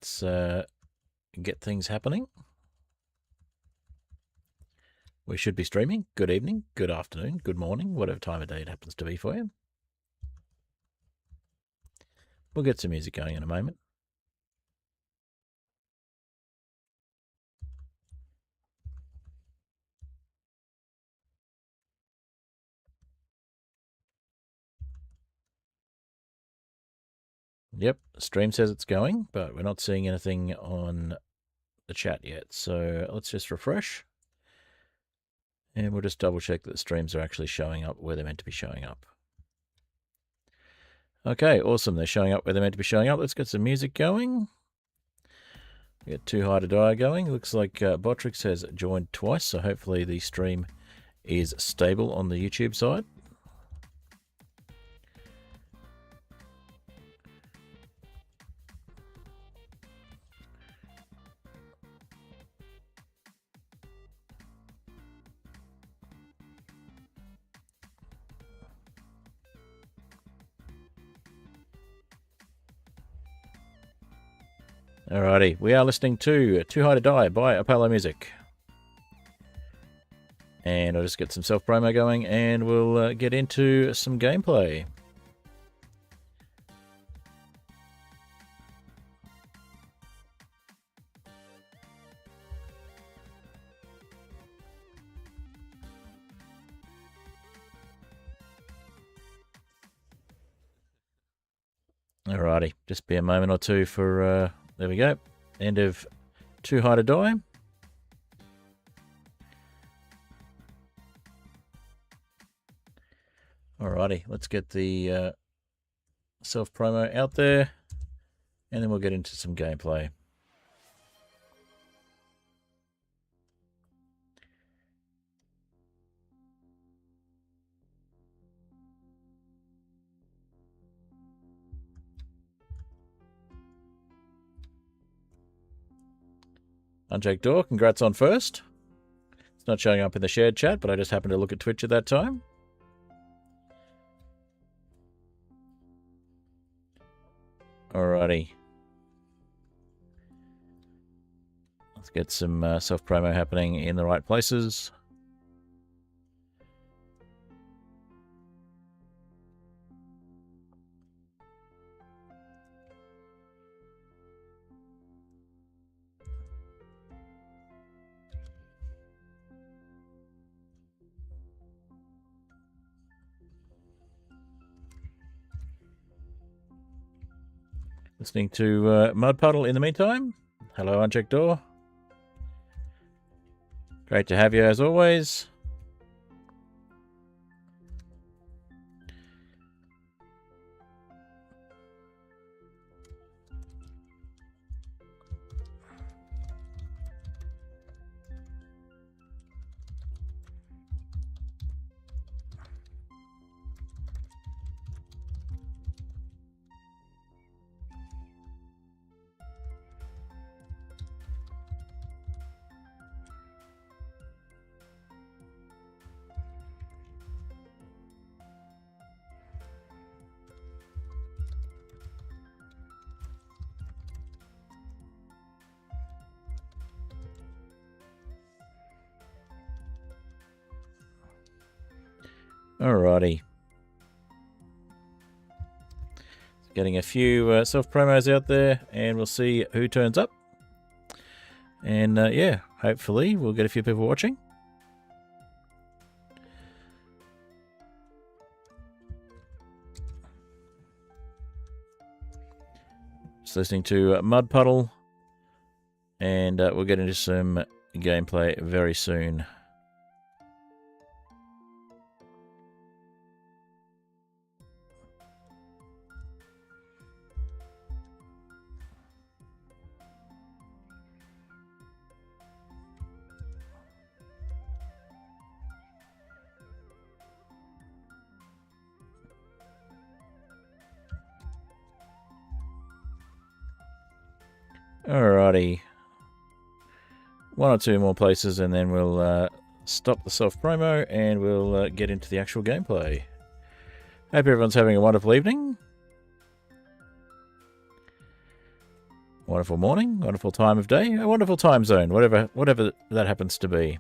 Let's get things happening. We should be streaming. Good evening, good afternoon, good morning, whatever time of day it happens to be for you. We'll get some music going in a moment. Yep, stream says it's going, but we're not seeing anything on the chat yet. So let's just refresh. And we'll just double check that the streams are actually showing up where they're meant to be showing up. Okay, awesome. They're showing up where they're meant to be showing up. Let's get some music going. We get Too High to Die going. Looks like Botrix has joined twice, so hopefully the stream is stable on the YouTube side. Alrighty, we are listening to Too High to Die by Apollo Music. And I'll just get some self-promo going and we'll get into some gameplay. Alrighty, just be a moment or two for... there we go. End of Too High to Die. Alrighty, let's get the self-promo out there. And then we'll get into some gameplay. Unchecked Door, congrats on first. It's not showing up in the shared chat, but I just happened to look at Twitch at that time. Alrighty. Let's get some self-promo happening in the right places. Listening to Mud Puddle in the meantime. Hello, Unchecked Door. Great to have you as always. Alrighty. Getting a few self-promos out there, and we'll see who turns up. And yeah, hopefully we'll get a few people watching. Just listening to Mud Puddle, and we'll get into some gameplay very soon. Alrighty. One or two more places and then we'll stop the self-promo and we'll get into the actual gameplay. Hope everyone's having a wonderful evening. Wonderful morning, wonderful time of day, a wonderful time zone, whatever that happens to be.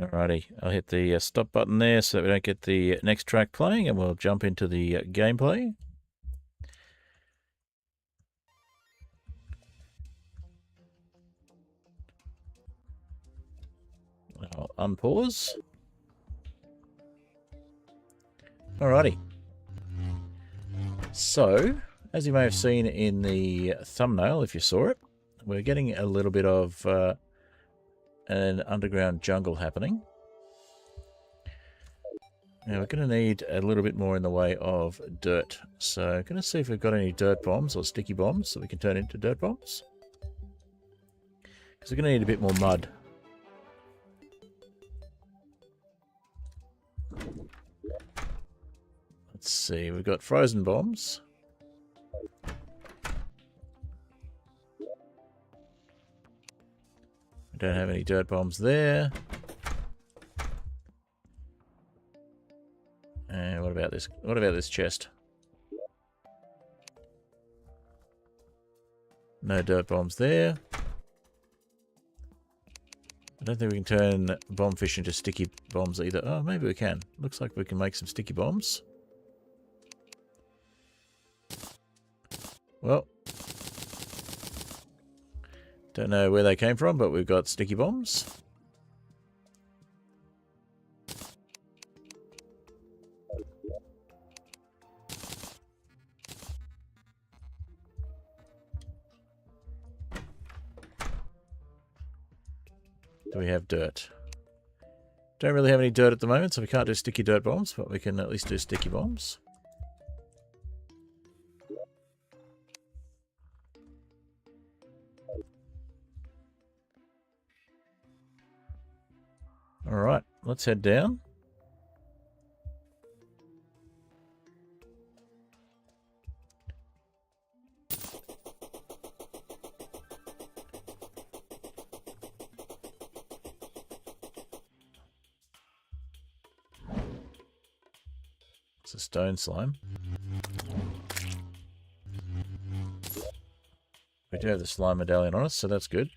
Alrighty, I'll hit the stop button there so that we don't get the next track playing, and we'll jump into the gameplay. I'll unpause. Alrighty. So, as you may have seen in the thumbnail, if you saw it, we're getting a little bit of an underground jungle happening. Now we're going to need a little bit more in the way of dirt. So I'm going to see if we've got any dirt bombs or sticky bombs that we can turn into dirt bombs. Because we're going to need a bit more mud. Let's see, we've got frozen bombs. We don't have any dirt bombs there. And what about this? What about this chest? No dirt bombs there. I don't think we can turn bomb fish into sticky bombs either. Oh, maybe we can. Looks like we can make some sticky bombs. Well, don't know where they came from, but we've got sticky bombs. Do we have dirt? Don't really have any dirt at the moment, so we can't do sticky dirt bombs, but we can at least do sticky bombs. Alright, let's head down. It's a stone slime. We do have the slime medallion on us, so that's good.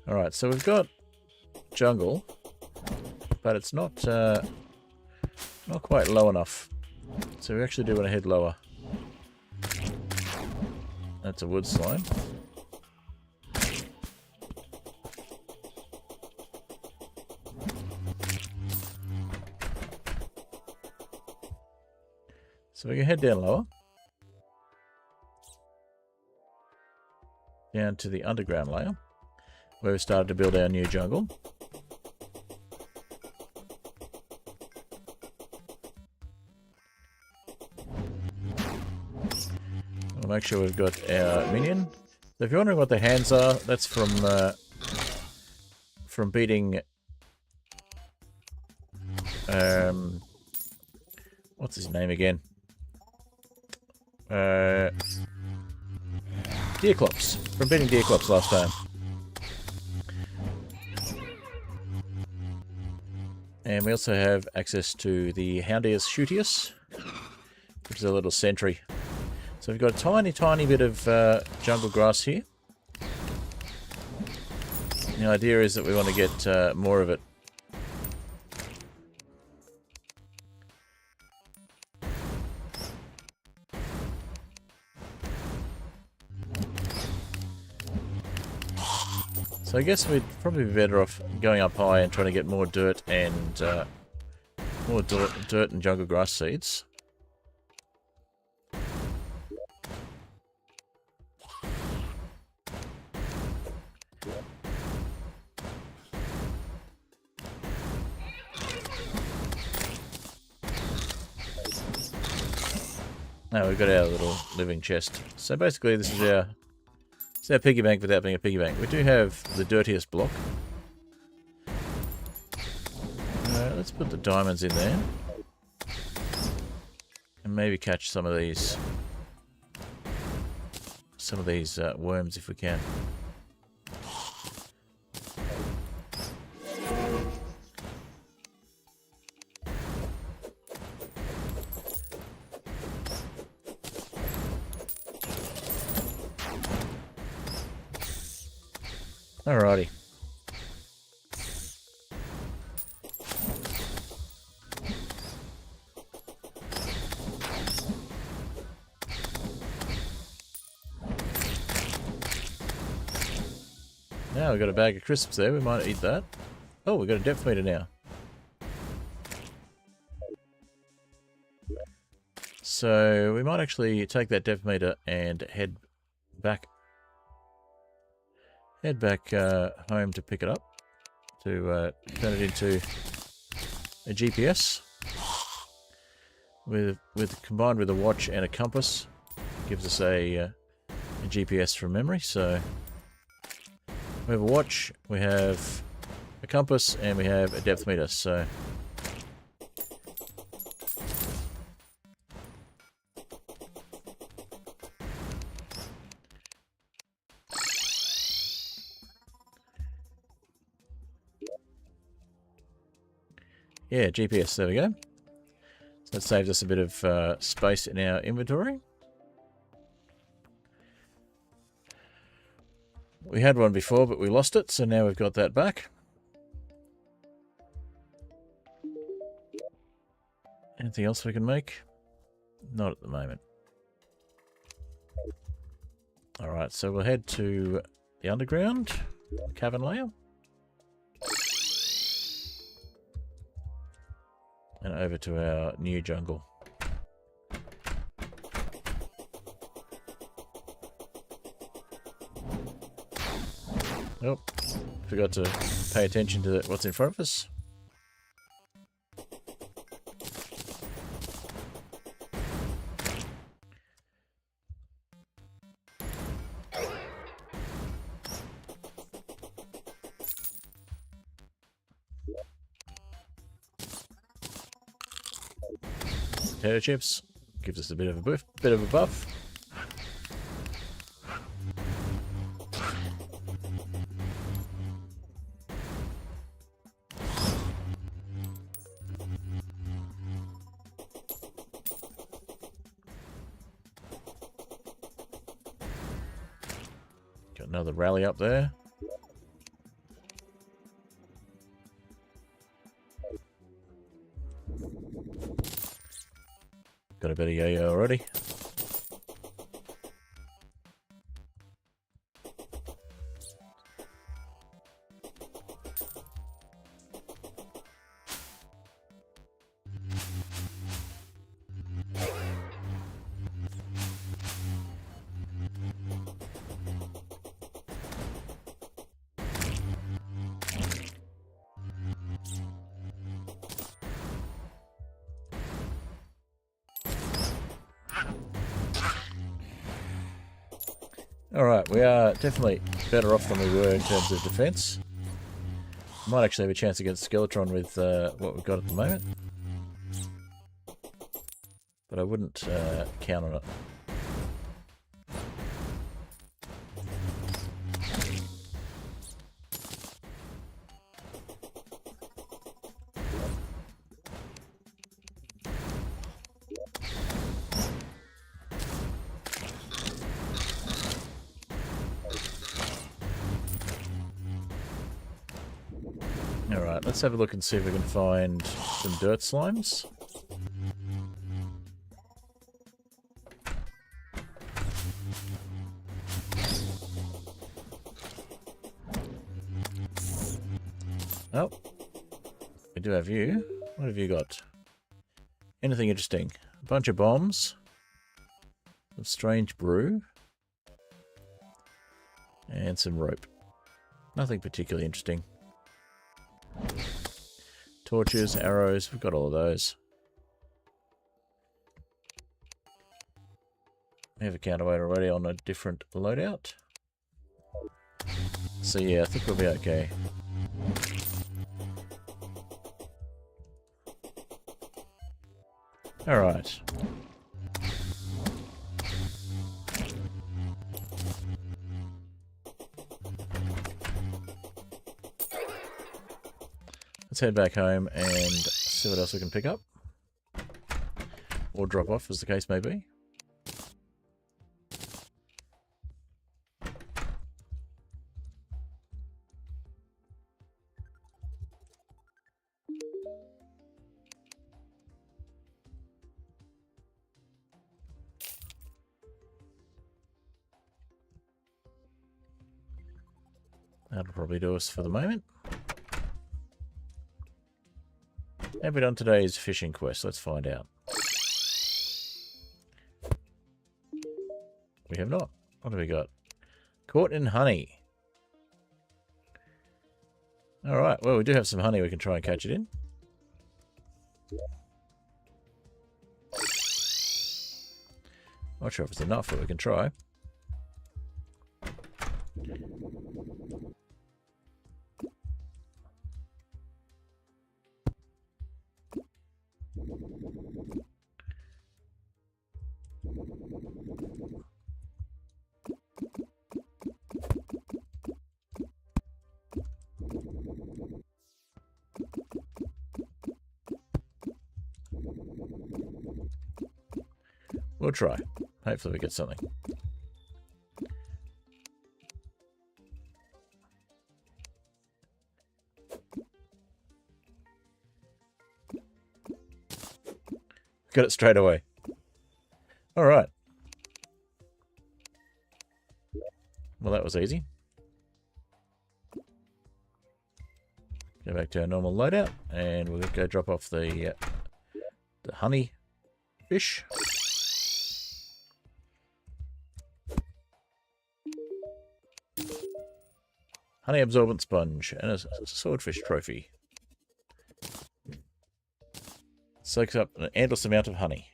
Alright, so we've got jungle, but it's not quite low enough. So we actually do want to head lower. That's a wood slime. So we can head down lower. Down to the underground layer, where we started to build our new jungle. We'll make sure we've got our minion. So if you're wondering what the hands are, that's from beating what's his name again? Deerclops. From beating Deerclops last time. And we also have access to the Houndius Shootius, which is a little sentry. So we've got a tiny, tiny bit of jungle grass here. The idea is that we want to get more of it. So I guess we'd probably be better off going up high and trying to get more dirt and dirt and jungle grass seeds. Now we've got our little living chest. So basically this is our piggy bank without being a piggy bank. We do have the dirtiest block. Let's put the diamonds in there. And maybe catch some of these some of these worms if we can. Alrighty. Now we've got a bag of crisps there, we might eat that. Oh, we've got a depth meter now. So we might actually take that depth meter and head back home to pick it up, to turn it into a GPS combined with a watch and a compass. Gives us a GPS from memory. So we have a watch, we have a compass, and we have a depth meter. So yeah, GPS, there we go. So that saves us a bit of space in our inventory. We had one before, but we lost it, so now we've got that back. Anything else we can make? Not at the moment. Alright, so we'll head to the underground, Cavern Layer. And over to our new jungle. Oh, forgot to pay attention to what's in front of us. Potato chips gives us a bit of a buff. Got another rally up there. Got a bit of yo-yo already. Alright, we are definitely better off than we were in terms of defense. Might actually have a chance against Skeletron with what we've got at the moment. But I wouldn't count on it. Alright, let's have a look and see if we can find some dirt slimes. Oh, we do have you. What have you got? Anything interesting? A bunch of bombs. Some strange brew. And some rope. Nothing particularly interesting. Torches, arrows, we've got all of those. We have a counterweight already on a different loadout. So yeah, I think we'll be okay. Alright. Let's head back home and see what else we can pick up. Or drop off, as the case may be. That'll probably do us for the moment. Have we done today's fishing quest? Let's find out. We have not. What have we got? Caught in honey. Alright, well, we do have some honey we can try and catch it in. Not sure if it's enough, but we can try. We'll try. Hopefully we get something. Got it straight away. All right. Well, that was easy. Go back to our normal loadout, and we'll go drop off the honey fish. Honey absorbent sponge and a swordfish trophy. Soaks up an endless amount of honey.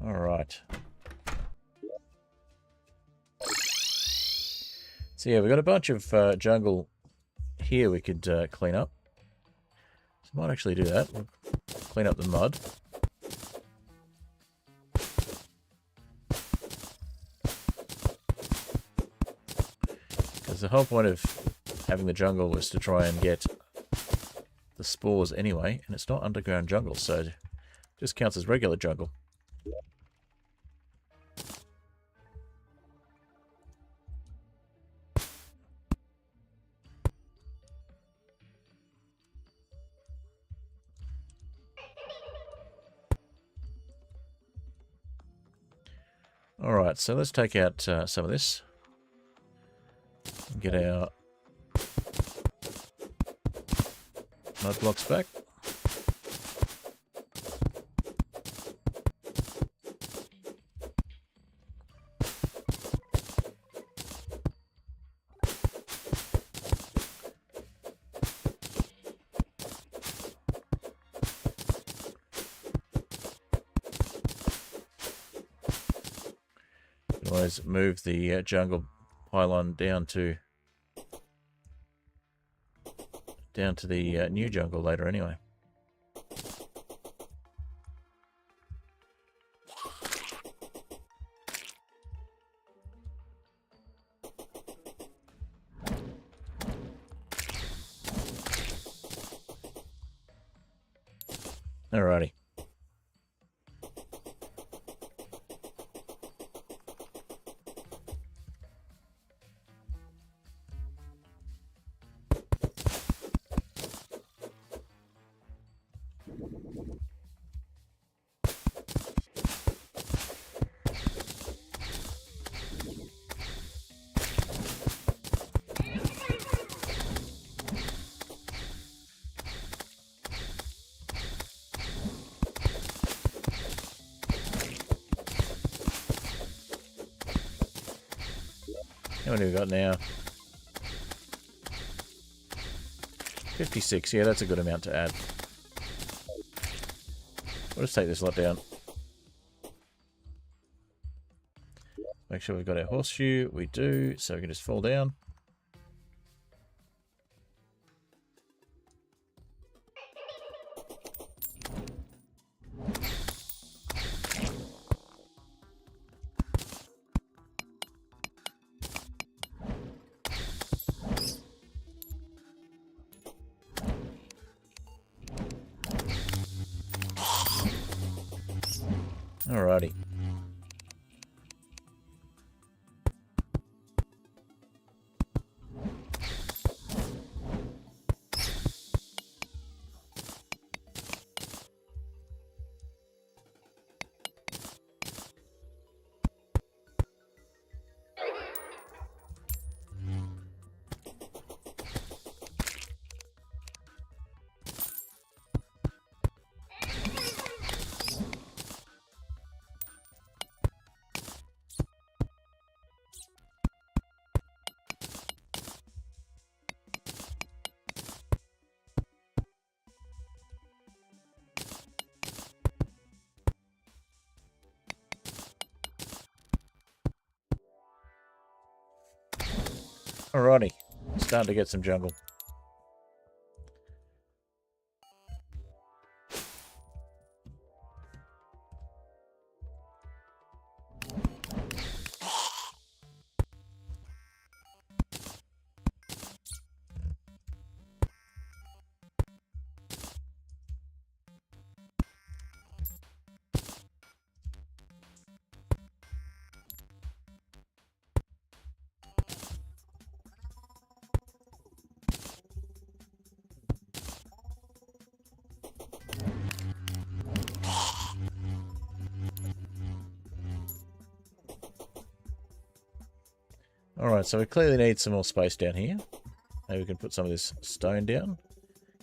All right. So yeah, we've got a bunch of jungle here we could clean up. So I might actually do that. We'll clean up the mud. Because the whole point of having the jungle was to try and get the spores anyway, and it's not underground jungle, so it just counts as regular jungle. Alright, so let's take out some of this. Get our mud blocks back. Always move the jungle pylon down to the new jungle later anyway. Alrighty. How many have we got now? 56, yeah, that's a good amount to add. We'll just take this lot down. Make sure we've got our horseshoe. We do, so we can just fall down. Alrighty. Alrighty. Starting to get some jungle. Alright, so we clearly need some more space down here. Maybe we can put some of this stone down.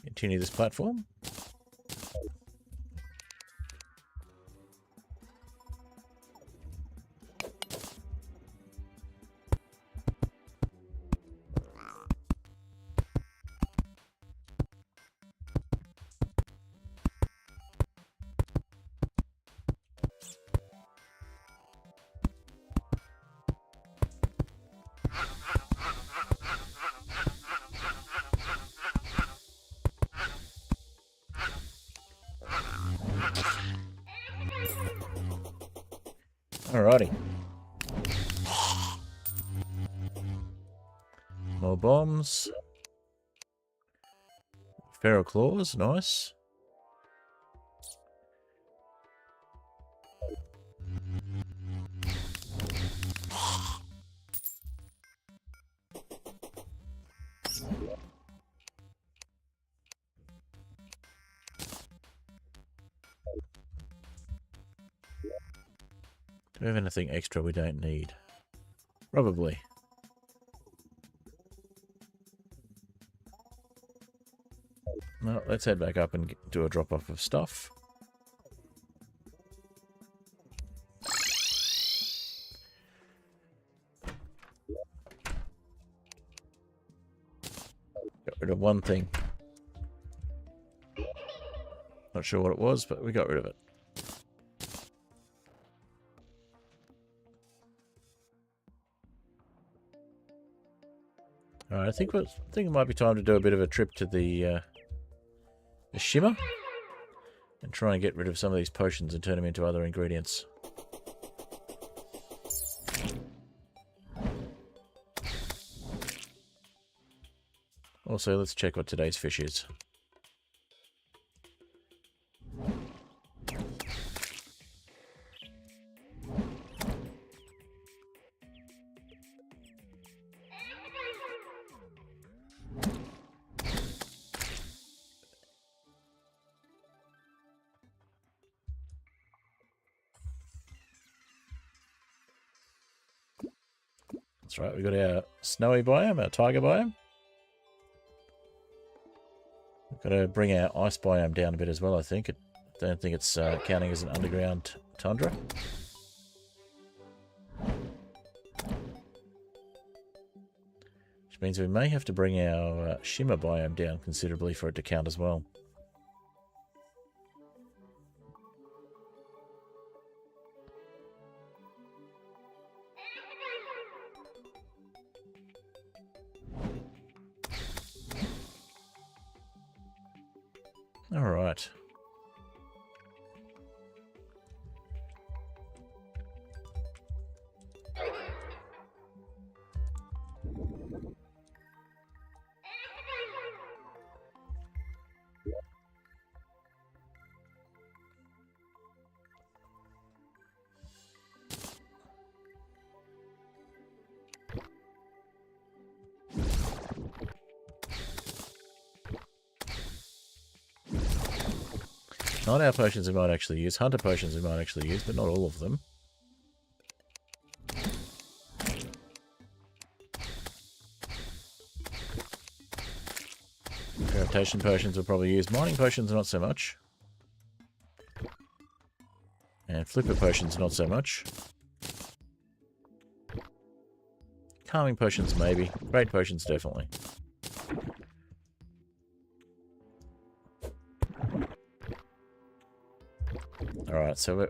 Continue this platform. Alrighty. More bombs. Feral claws, nice. Do we have anything extra we don't need? Probably. No, let's head back up and do a drop-off of stuff. Got rid of one thing. Not sure what it was, but we got rid of it. Alright, I think it might be time to do a bit of a trip to the shimmer and try and get rid of some of these potions and turn them into other ingredients. Also, let's check what today's fish is. That's right, we've got our snowy biome, our tiger biome. We've got to bring our ice biome down a bit as well, I think. I don't think it's counting as an underground tundra. Which means we may have to bring our shimmer biome down considerably for it to count as well. All right. Not our potions we might actually use. Hunter potions we might actually use, but not all of them. Gravitation potions we'll probably use. Mining potions not so much. And flipper potions not so much. Calming potions maybe. Great potions definitely. Alright, so we're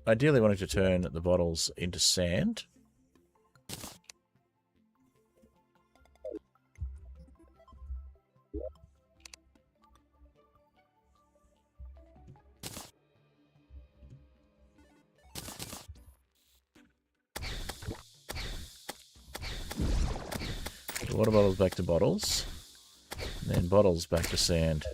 ideally wanting to turn the bottles into sand. Water bottles back to bottles. And then bottles back to sand.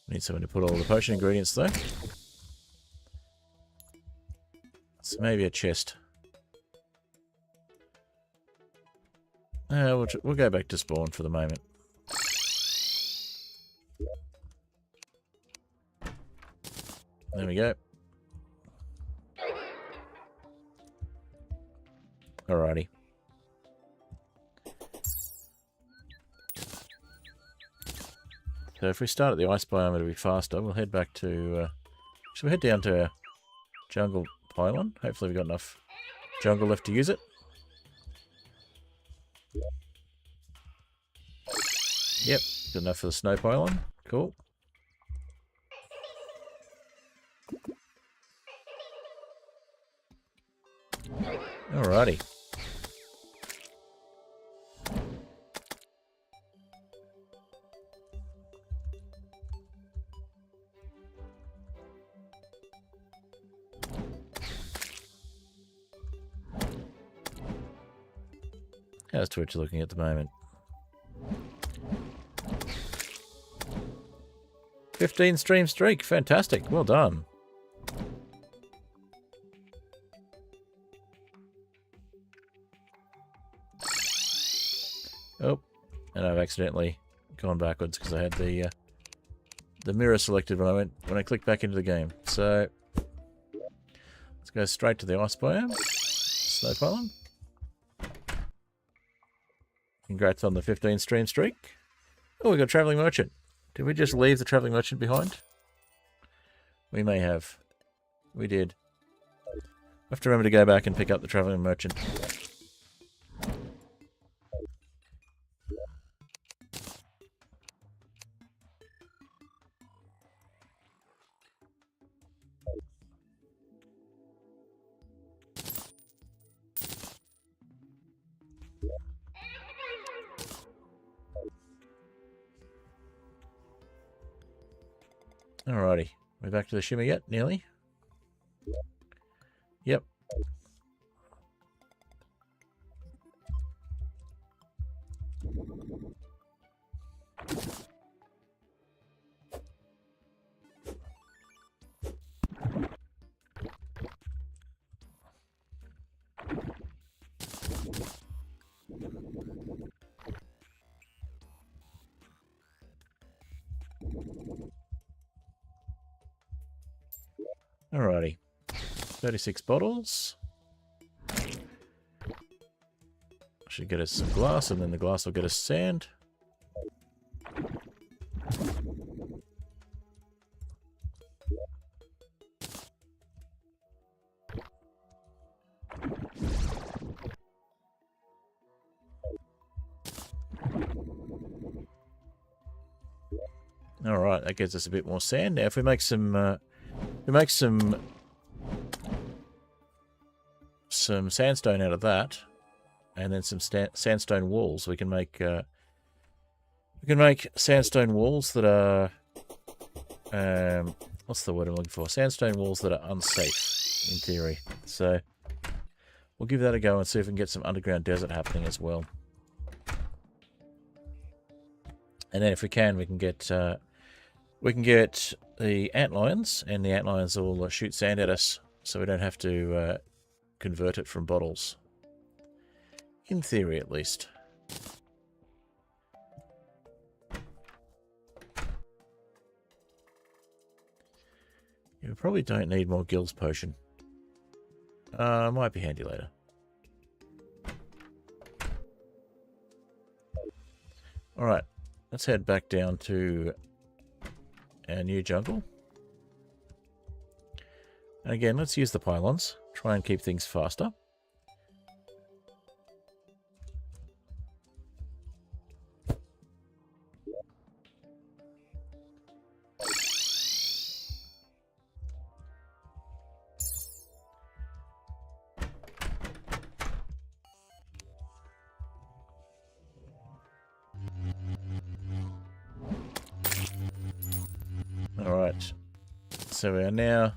Need someone to put all the potion ingredients though. So maybe a chest. We'll go back to spawn for the moment. There we go. Alrighty. So if we start at the ice biome, it'll be faster. We'll head back to... should we head down to our jungle pylon? Hopefully we've got enough jungle left to use it. Yep, good enough for the snow pylon. Cool. Alrighty. How's Twitch looking at the moment? 15 stream streak. Fantastic. Well done. Oh, and I've accidentally gone backwards because I had the mirror selected when I clicked back into the game. So let's go straight to the ice biome. Snow pylon. Congrats on the 15 stream streak. Oh, we got a travelling merchant. Did we just leave the travelling merchant behind? We may have. We did. I have to remember to go back and pick up the travelling merchant. Alrighty. We're back to the shimmer yet? Nearly? Yep. Alrighty. 36 bottles. Should get us some glass, and then the glass will get us sand. Alright, that gives us a bit more sand. Now if we make some some sandstone out of that, and then some sandstone walls. We can make sandstone walls that are what's the word I'm looking for? Sandstone walls that are unsafe, in theory. So we'll give that a go and see if we can get some underground desert happening as well. And then if we can, we can get the antlions, and the antlions will shoot sand at us, so we don't have to convert it from bottles. In theory, at least. Yeah, we probably don't need more Gills potion. Might be handy later. Alright, let's head back down to our new jungle. And again, let's use the pylons. Try and keep things faster. Alright, so we are now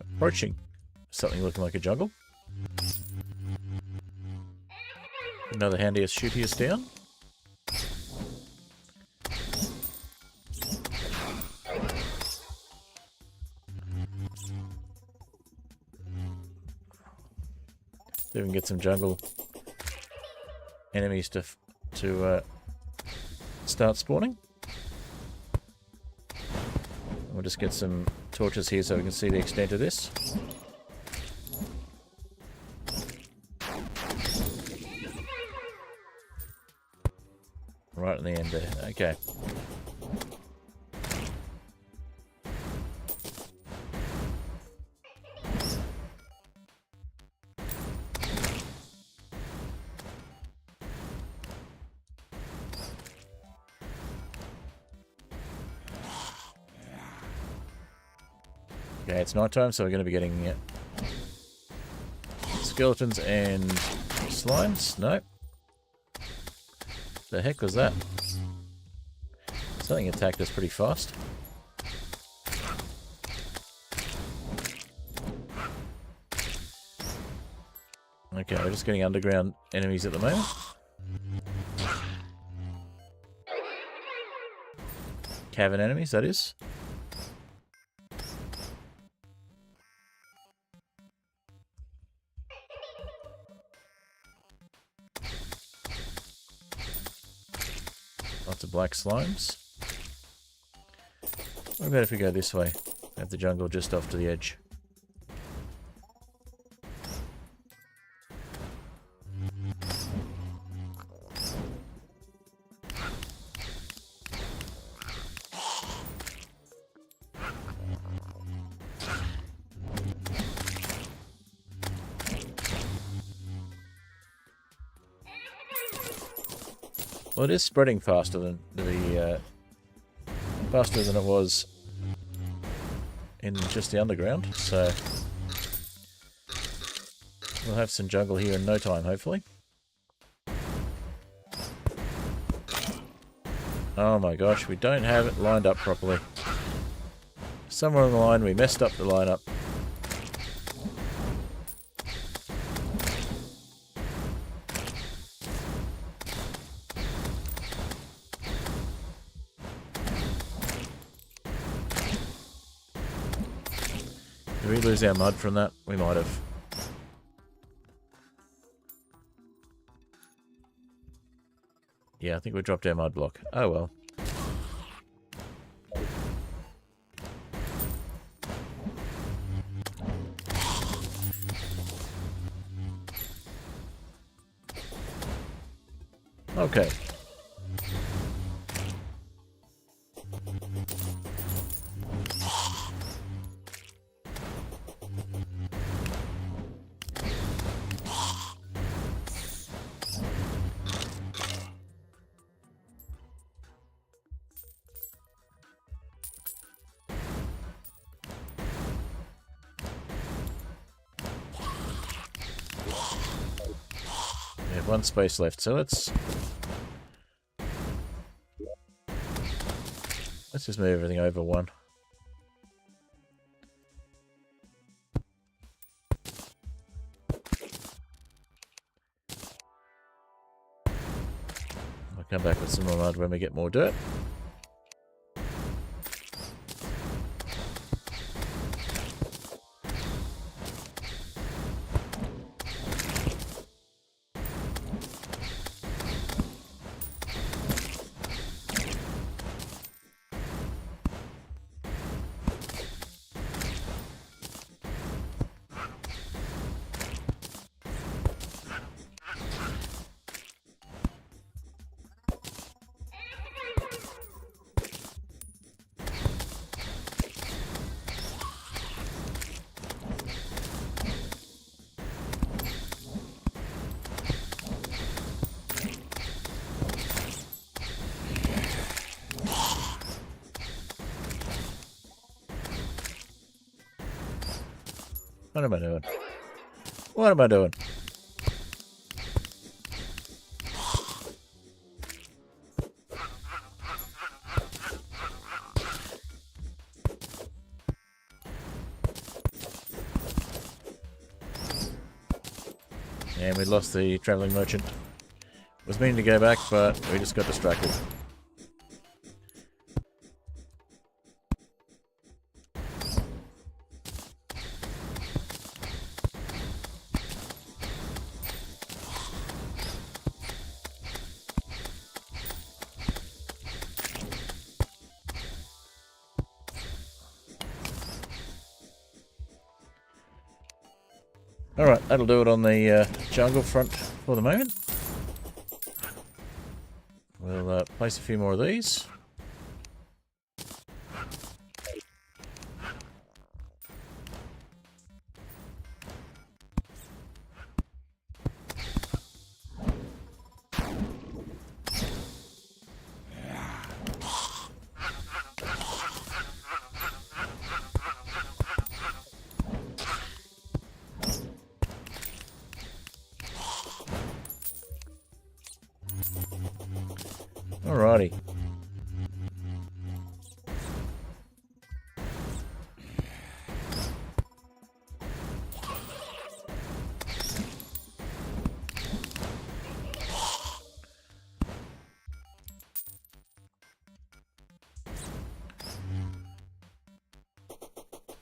approaching something looking like a jungle. Another handiest shootiest down. See if we can get some jungle enemies to start spawning. We'll just get some torches here so we can see the extent of this. Right in the end there. Okay. Okay, it's night time, so we're going to be getting skeletons and slimes. Nope. The heck was that? Something attacked us pretty fast. Okay, we're just getting underground enemies at the moment. Cavern enemies, that is. Lots of black slimes. What about if we go this way? Have the jungle just off to the edge. Well, it is spreading faster than faster than it was in just the underground, so we'll have some jungle here in no time, hopefully. Oh my gosh, we don't have it lined up properly. Somewhere on the line we messed up the lineup. Did we lose our mud from that? We might have. Yeah, I think we dropped our mud block. Oh well. Okay. have one space left, so let's just move everything over one. I'll come back with some more mud when we get more dirt. What am I doing? What am I doing? And we lost the travelling merchant. Was meaning to go back, but we just got distracted. Alright, that'll do it on the jungle front for the moment. We'll place a few more of these. Alrighty.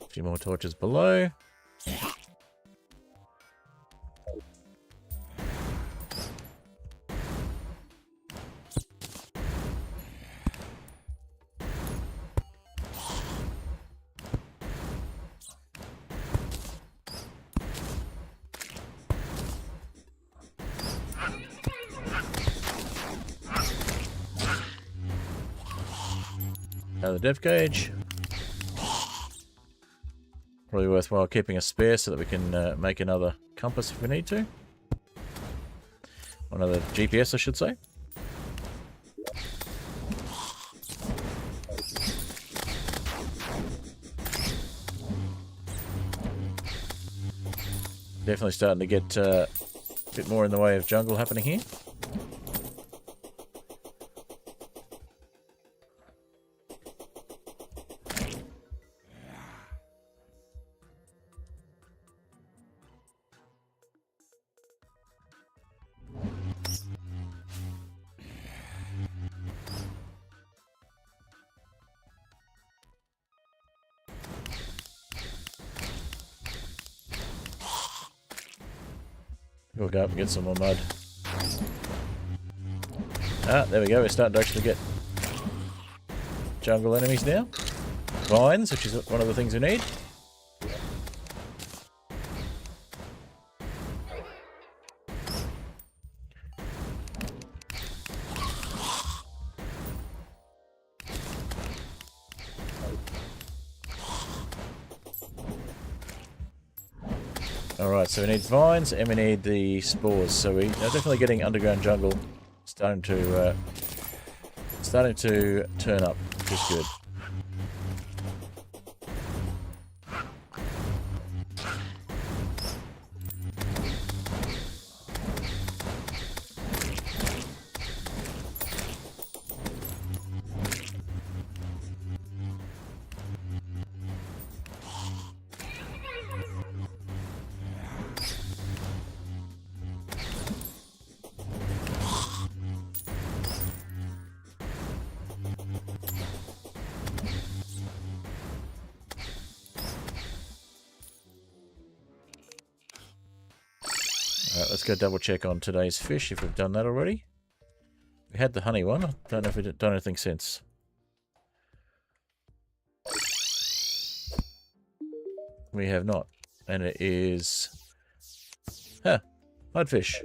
A few more torches below. Another depth gauge. Probably worthwhile keeping a spare so that we can make another compass if we need to. Or another GPS, I should say. Definitely starting to get a bit more in the way of jungle happening here. We'll go up and get some more mud. Ah, there we go. We're starting to actually get jungle enemies now. Vines, which is one of the things we need. Alright, so we need vines and we need the spores. So we are definitely getting underground jungle starting to turn up, which is good. let's go double check on today's fish if we've done that already. We had the honey one. I don't know if we've done anything since. We have not. And it is... mudfish.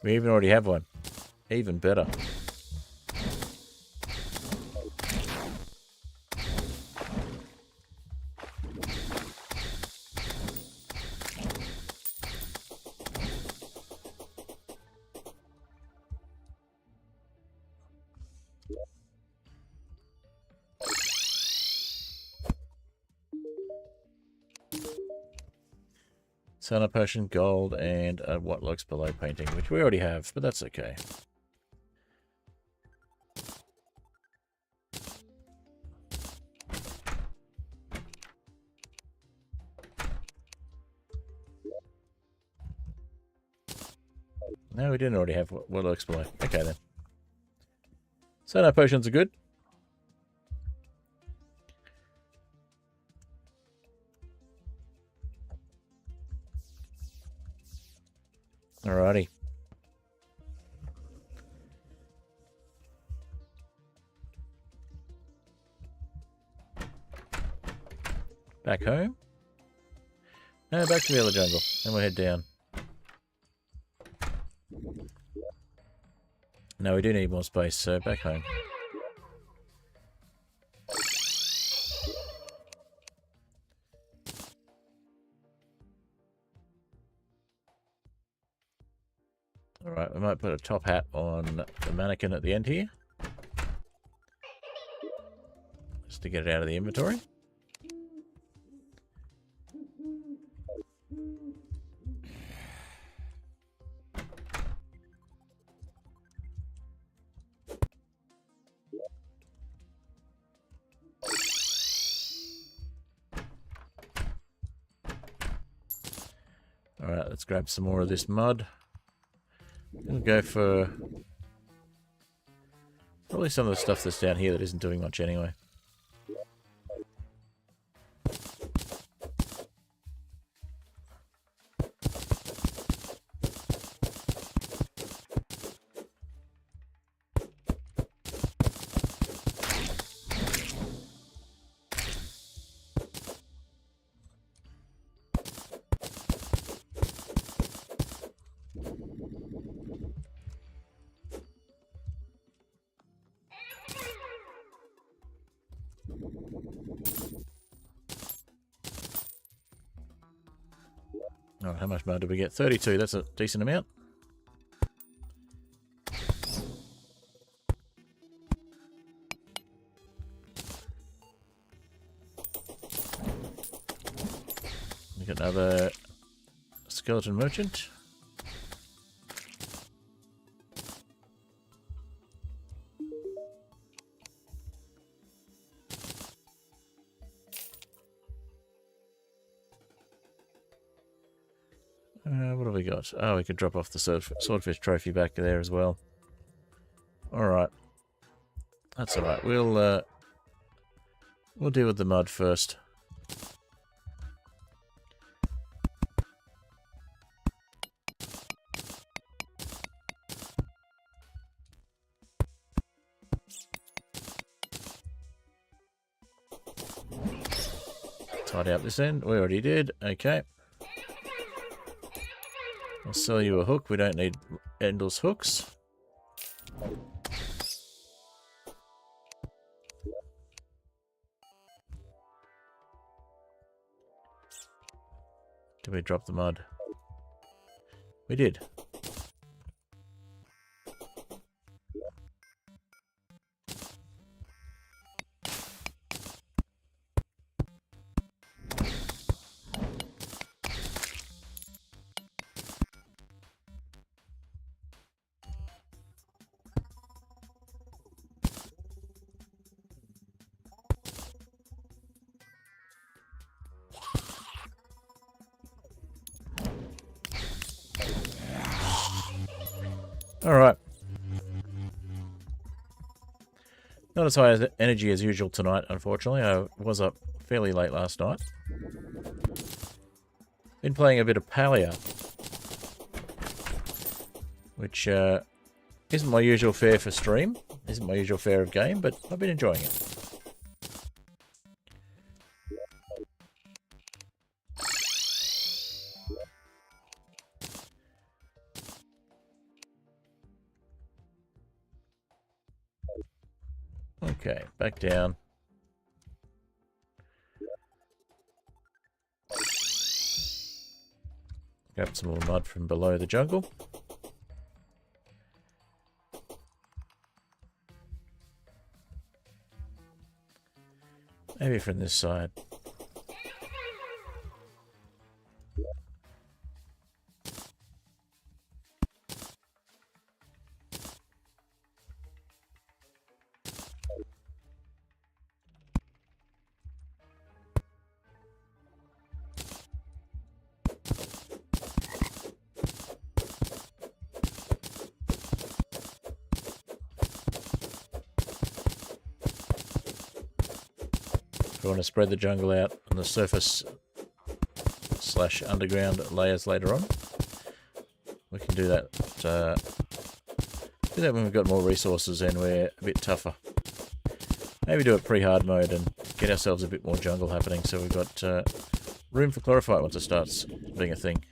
We even already have one. Even better. Sana potion, gold, and what lurks below painting, which we already have, but that's okay. No, we didn't already have what lurks below. Okay then. Sana potions are good. Alrighty. Back home? No, back to the other jungle. Then we'll head down. No, we do need more space, so back home. Alright, we might put a top hat on the mannequin at the end here. Just to get it out of the inventory. Alright, let's grab some more of this mud. We'll go for probably some of the stuff that's down here that isn't doing much anyway. Oh, how much mud did we get? 32, that's a decent amount. We got another skeleton merchant. What have we got? Oh, we could drop off the swordfish trophy back there as well. Alright. That's alright. We'll deal with the mud first. Tidy up this end. We already did. Okay. I'll sell you a hook. We don't need endless hooks. Did we drop the mud? We did. Alright. Not as high as energy as usual tonight, unfortunately. I was up fairly late last night. Been playing a bit of Palea, which isn't my usual fare for stream. Isn't my usual fare of game, but I've been enjoying it. Okay, back down. Grab some more mud from below the jungle. Maybe from this side. We want to spread the jungle out on the surface / underground layers later on. We can do that. Do that when we've got more resources and we're a bit tougher. Maybe do it pre-hard mode and get ourselves a bit more jungle happening, so we've got room for chlorophyte once it starts being a thing.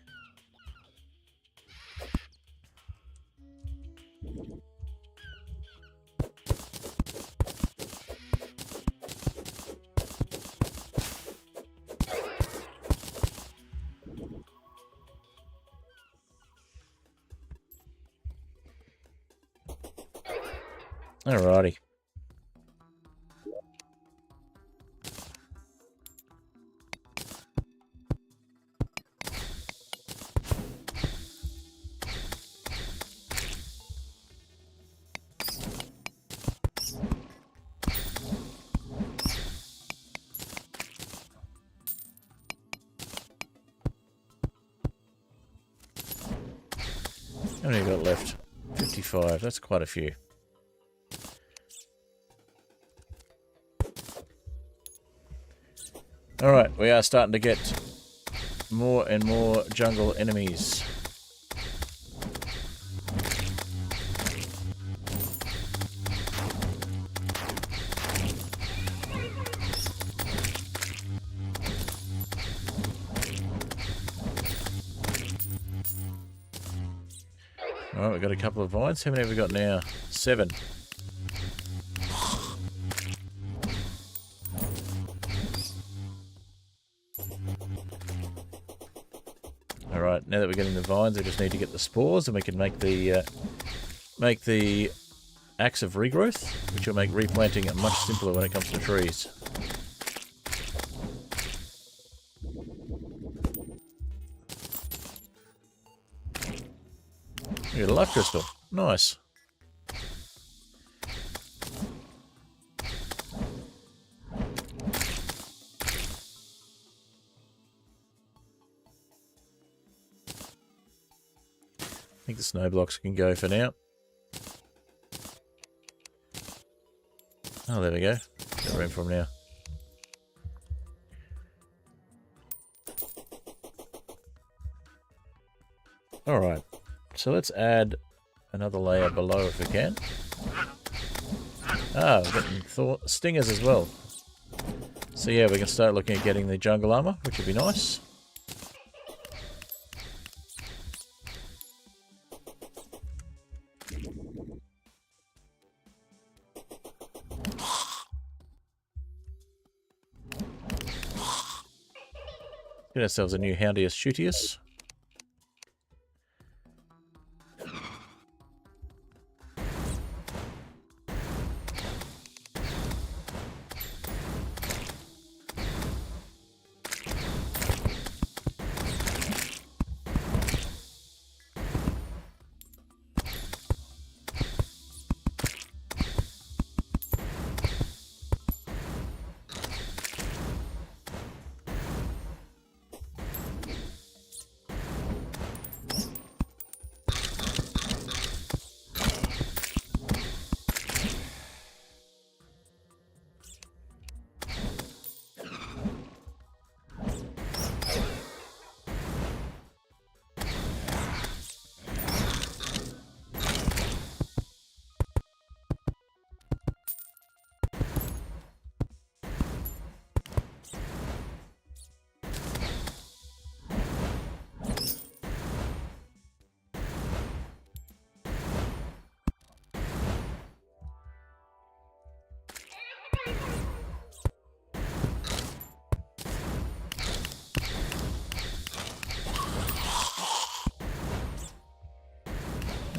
Alrighty. How many have we got left? 55. That's quite a few. Alright, we are starting to get more and more jungle enemies. Alright, we've got a couple of vines. How many have we got now? 7. Alright, now that we're getting the vines, we just need to get the spores and we can make the axe of regrowth, which will make replanting much simpler when it comes to trees. We got a life crystal. Nice. I think the snow blocks can go for now. Oh, there we go. Got room for them now. Alright, so let's add another layer below if we can. Ah, we're getting stingers as well. So yeah, we can start looking at getting the jungle armor, which would be nice. Get ourselves a new Houndius Shootius.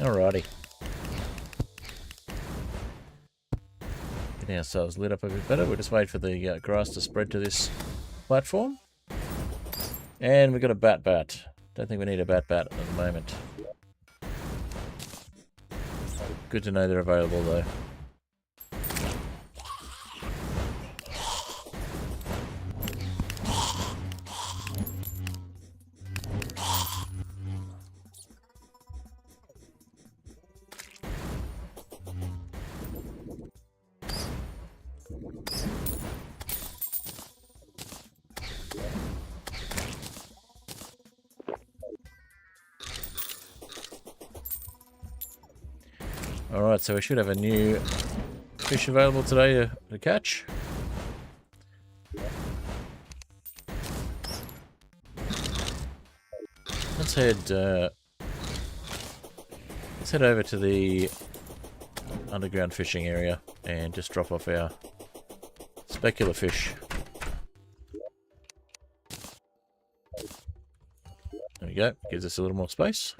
Alrighty. Getting ourselves lit up a bit better. We'll just wait for the grass to spread to this platform. And we've got a bat. Don't think we need a bat at the moment. Good to know they're available though. Alright, so we should have a new fish available today to catch. Let's head over to the underground fishing area and just drop off our specular fish. There we go, gives us a little more space.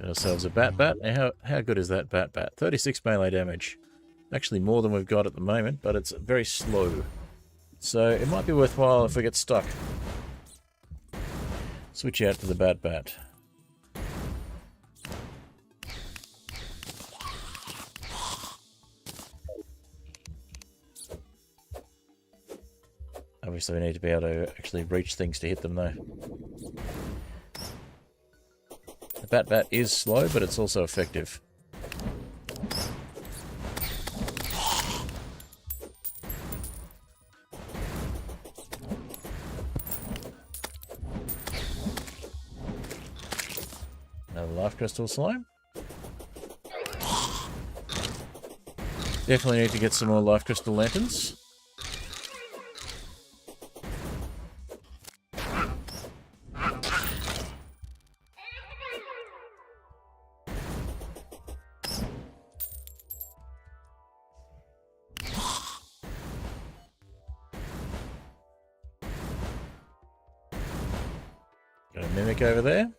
Ourselves a bat. Now, how good is that bat? 36 melee damage. Actually more than we've got at the moment, but it's very slow. So it might be worthwhile if we get stuck. Switch out to the bat. Obviously we need to be able to actually reach things to hit them though. The bat is slow, but it's also effective. Another life crystal slime. Definitely need to get some more life crystal lanterns. Got a mimic over there.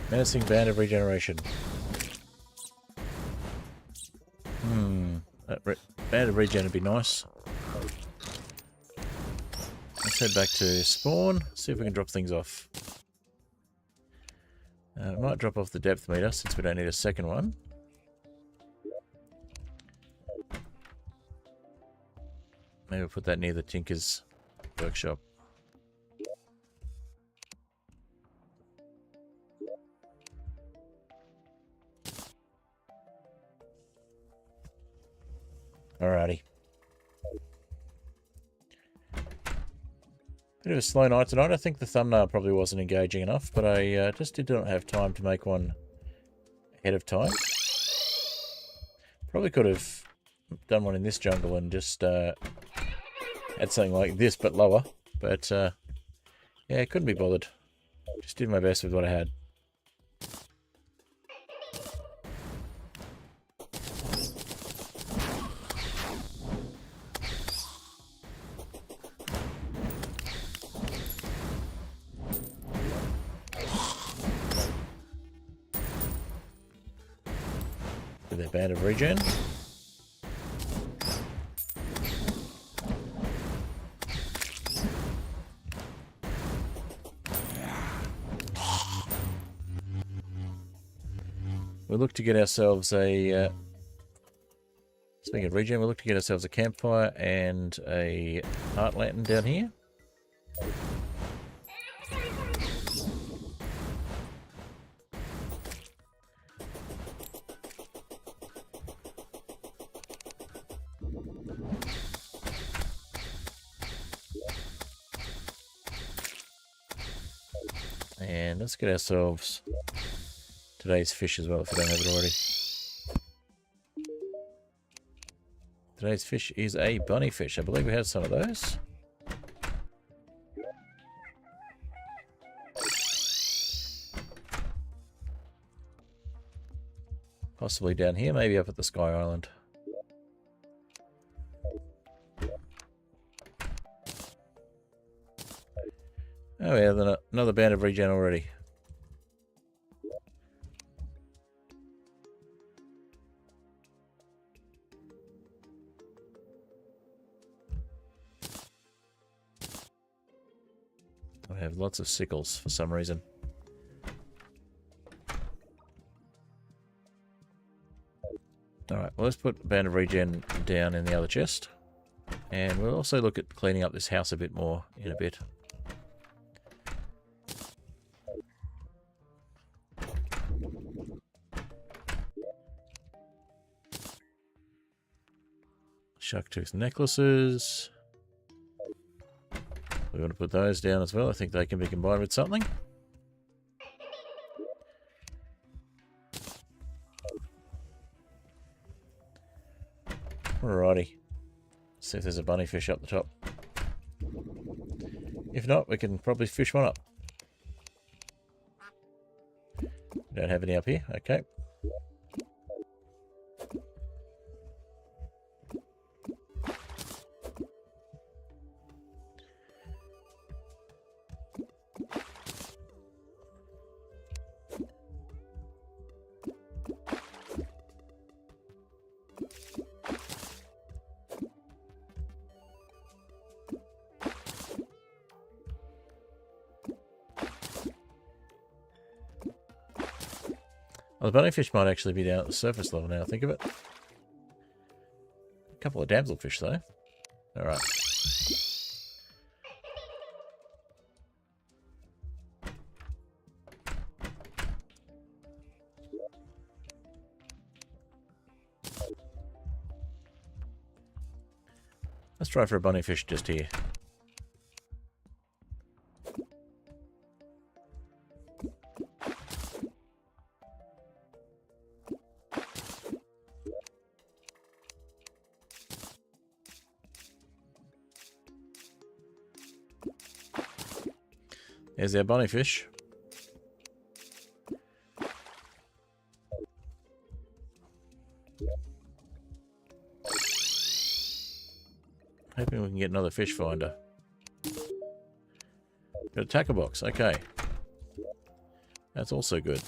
Menacing band of regeneration. That band of regen would be nice. Let's head back to spawn, see if we can drop things off. We might drop off the depth meter since we don't need a second one. Maybe we'll put that near the Tinker's workshop. Alrighty. Bit of a slow night tonight. I think the thumbnail probably wasn't engaging enough, but I just did not have time to make one ahead of time. Probably could have done one in this jungle and just had something like this but lower. But yeah, couldn't be bothered. Just did my best with what I had. With a band of regen. We'll look to get ourselves a, speaking of regen, we'll look to get ourselves a campfire and a heart lantern down here. And let's get ourselves today's fish as well, if we don't have it already. Today's fish is a bunny fish. I believe we have some of those. Possibly down here, maybe up at the Sky Island. Oh yeah, then another band of regen already. I have lots of sickles for some reason. Alright, well let's put a band of regen down in the other chest. And we'll also look at cleaning up this house a bit more in a bit. Sharktooth necklaces. We want to put those down as well. I think they can be combined with something. Alrighty. See if there's a bunny fish up the top. If not, we can probably fish one up. Don't have any up here. Okay. Well, the bunnyfish might actually be down at the surface level now, think of it. A couple of damselfish, though. Alright. Let's try for a bunnyfish just here. There's our bunnyfish. Hoping we can get another fish finder. Got a tackle box, okay. That's also good.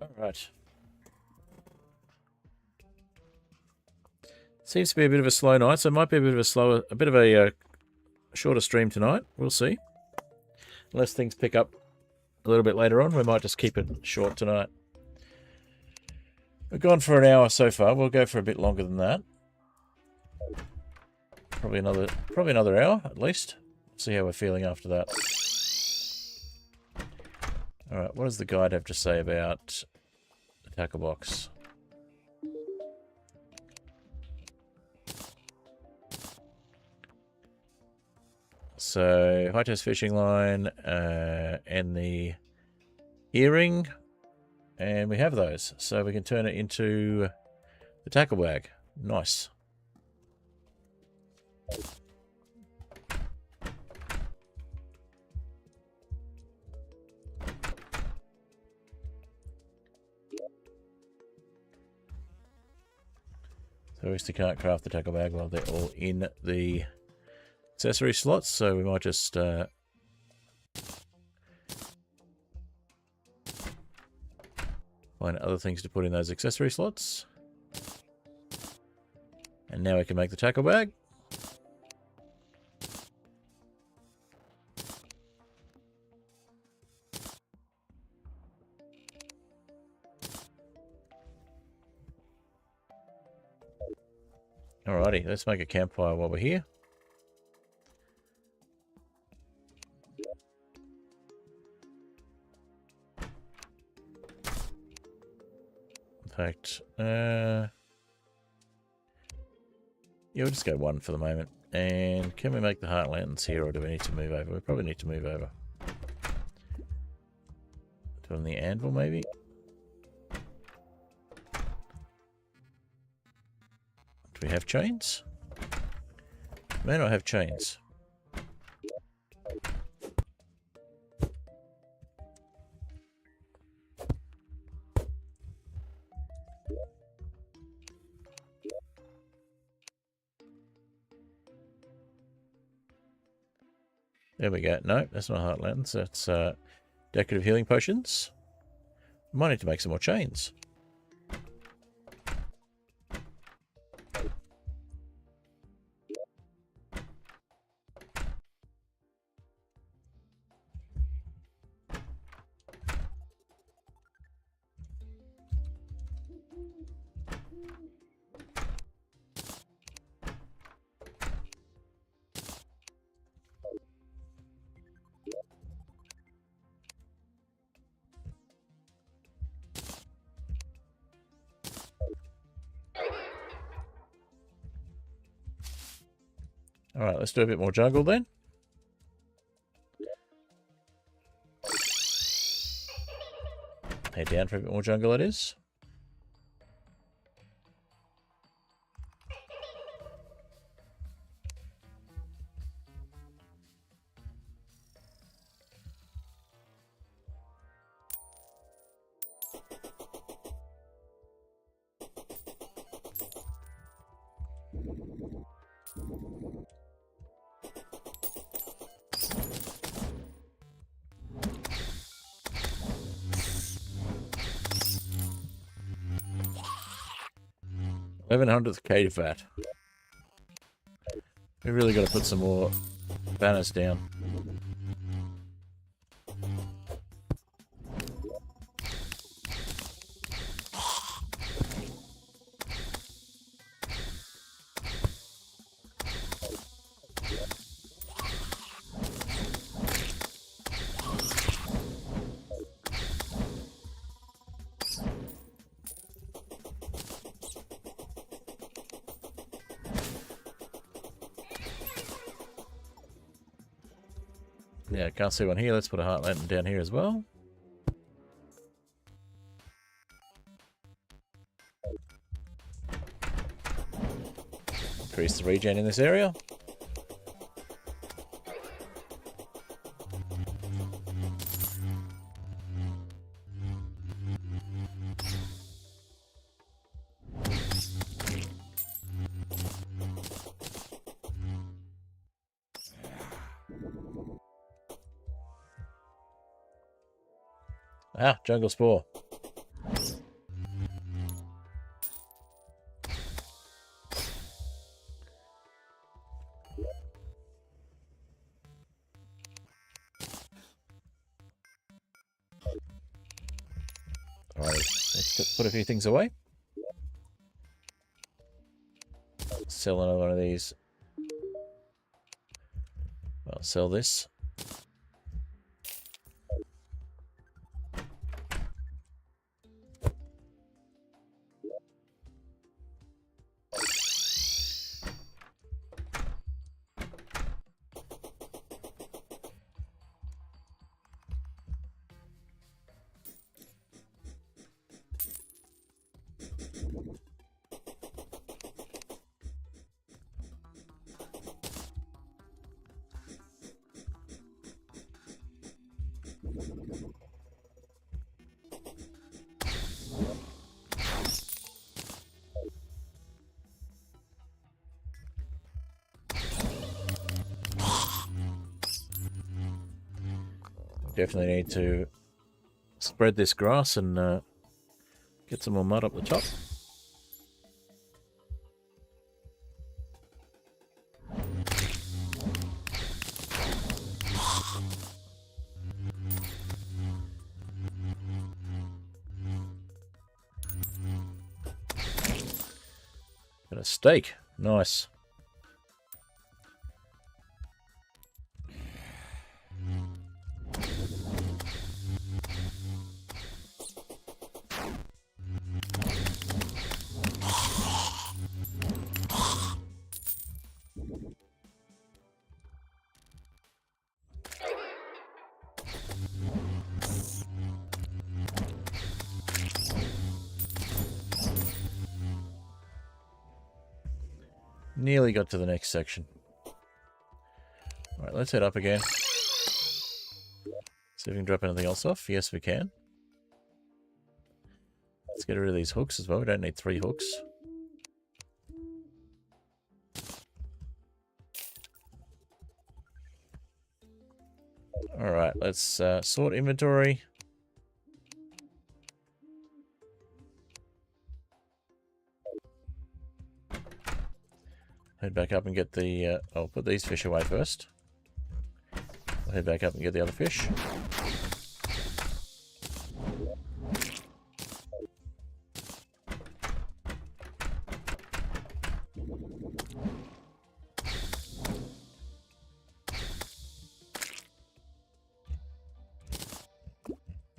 Alright. Seems to be a bit of a slow night, so it might be a bit of a shorter stream tonight. We'll see. Unless things pick up a little bit later on, we might just keep it short tonight. We've gone for an hour so far. We'll go for a bit longer than that. Probably another hour at least. See how we're feeling after that. All right, what does the guide have to say about the tackle box? So, high test fishing line and the earring, and we have those. So we can turn it into the tackle bag. Nice. So we still can't craft the tackle bag while they're all in the accessory slots, so we might just find other things to put in those accessory slots. And now we can make the tackle bag. Alrighty, let's make a campfire while we're here. In fact, yeah, we'll just go one for the moment. And can we make the heart lanterns here, or do we need to move over? We probably need to move over. On the anvil, maybe? Do we have chains? May not have chains. There we go. No, that's not heart lanterns. That's decorative healing potions. Might need to make some more chains. Alright, let's do a bit more jungle then. Head down for a bit more jungle it is. $1,100th cave vat. We really got to put some more banners down. Yeah, can't see one here. Let's put a heart lantern down here as well. Increase the regen in this area. Ah, jungle spore. Alright, let's put a few things away. Sell another one of these. I'll sell this. Definitely need to spread this grass and get some more mud up the top. Got a steak. Nice. nearly got to the next section. Alright, let's head up again. See if we can drop anything else off. Yes, we can. Let's get rid of these hooks as well. We don't need 3 hooks. Alright, let's sort inventory. Head back up and get the... I'll put these fish away first. I'll head back up and get the other fish.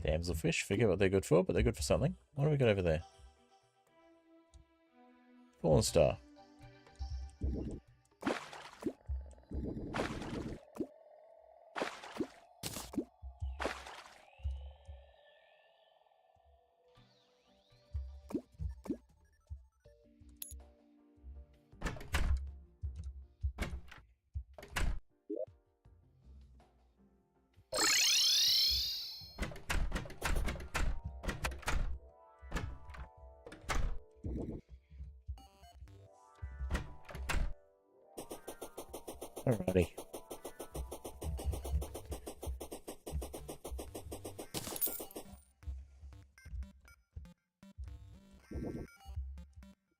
Damselfish, forget what they're good for, but they're good for something. What have we got over there? Fallen star. Alrighty.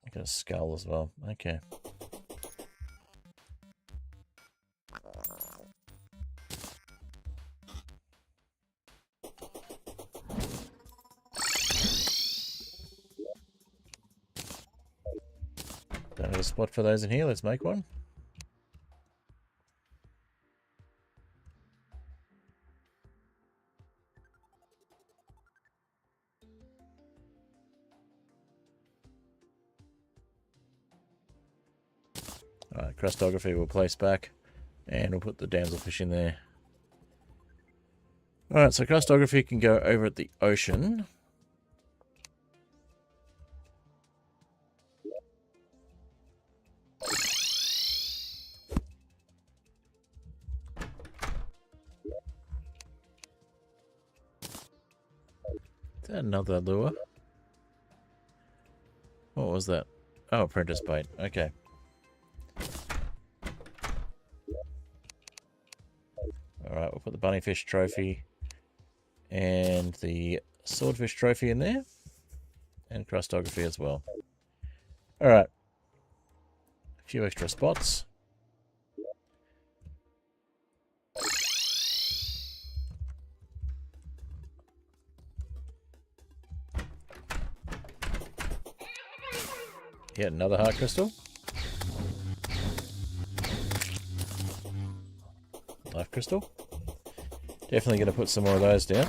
I got a skull as well. Okay. Don't have a spot for those in here. Let's make one. Alright, crustography we'll place back, and we'll put the damselfish in there. Alright, so crustography can go over at the ocean. Is that another lure? What was that? Oh, apprentice bait. Okay. Alright, we'll put the bunnyfish trophy and the swordfish trophy in there. And crustography as well. Alright. A few extra spots. Yet another heart crystal. Life crystal. Definitely going to put some more of those down.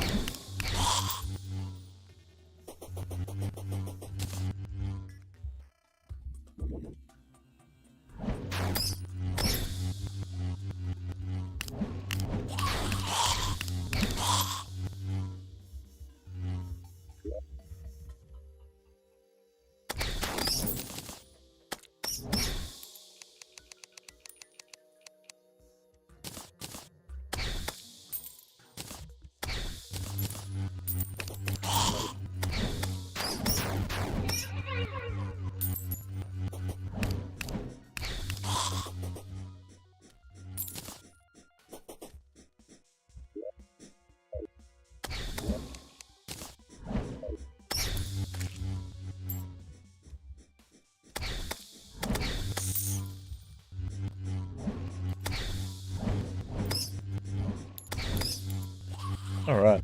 All right.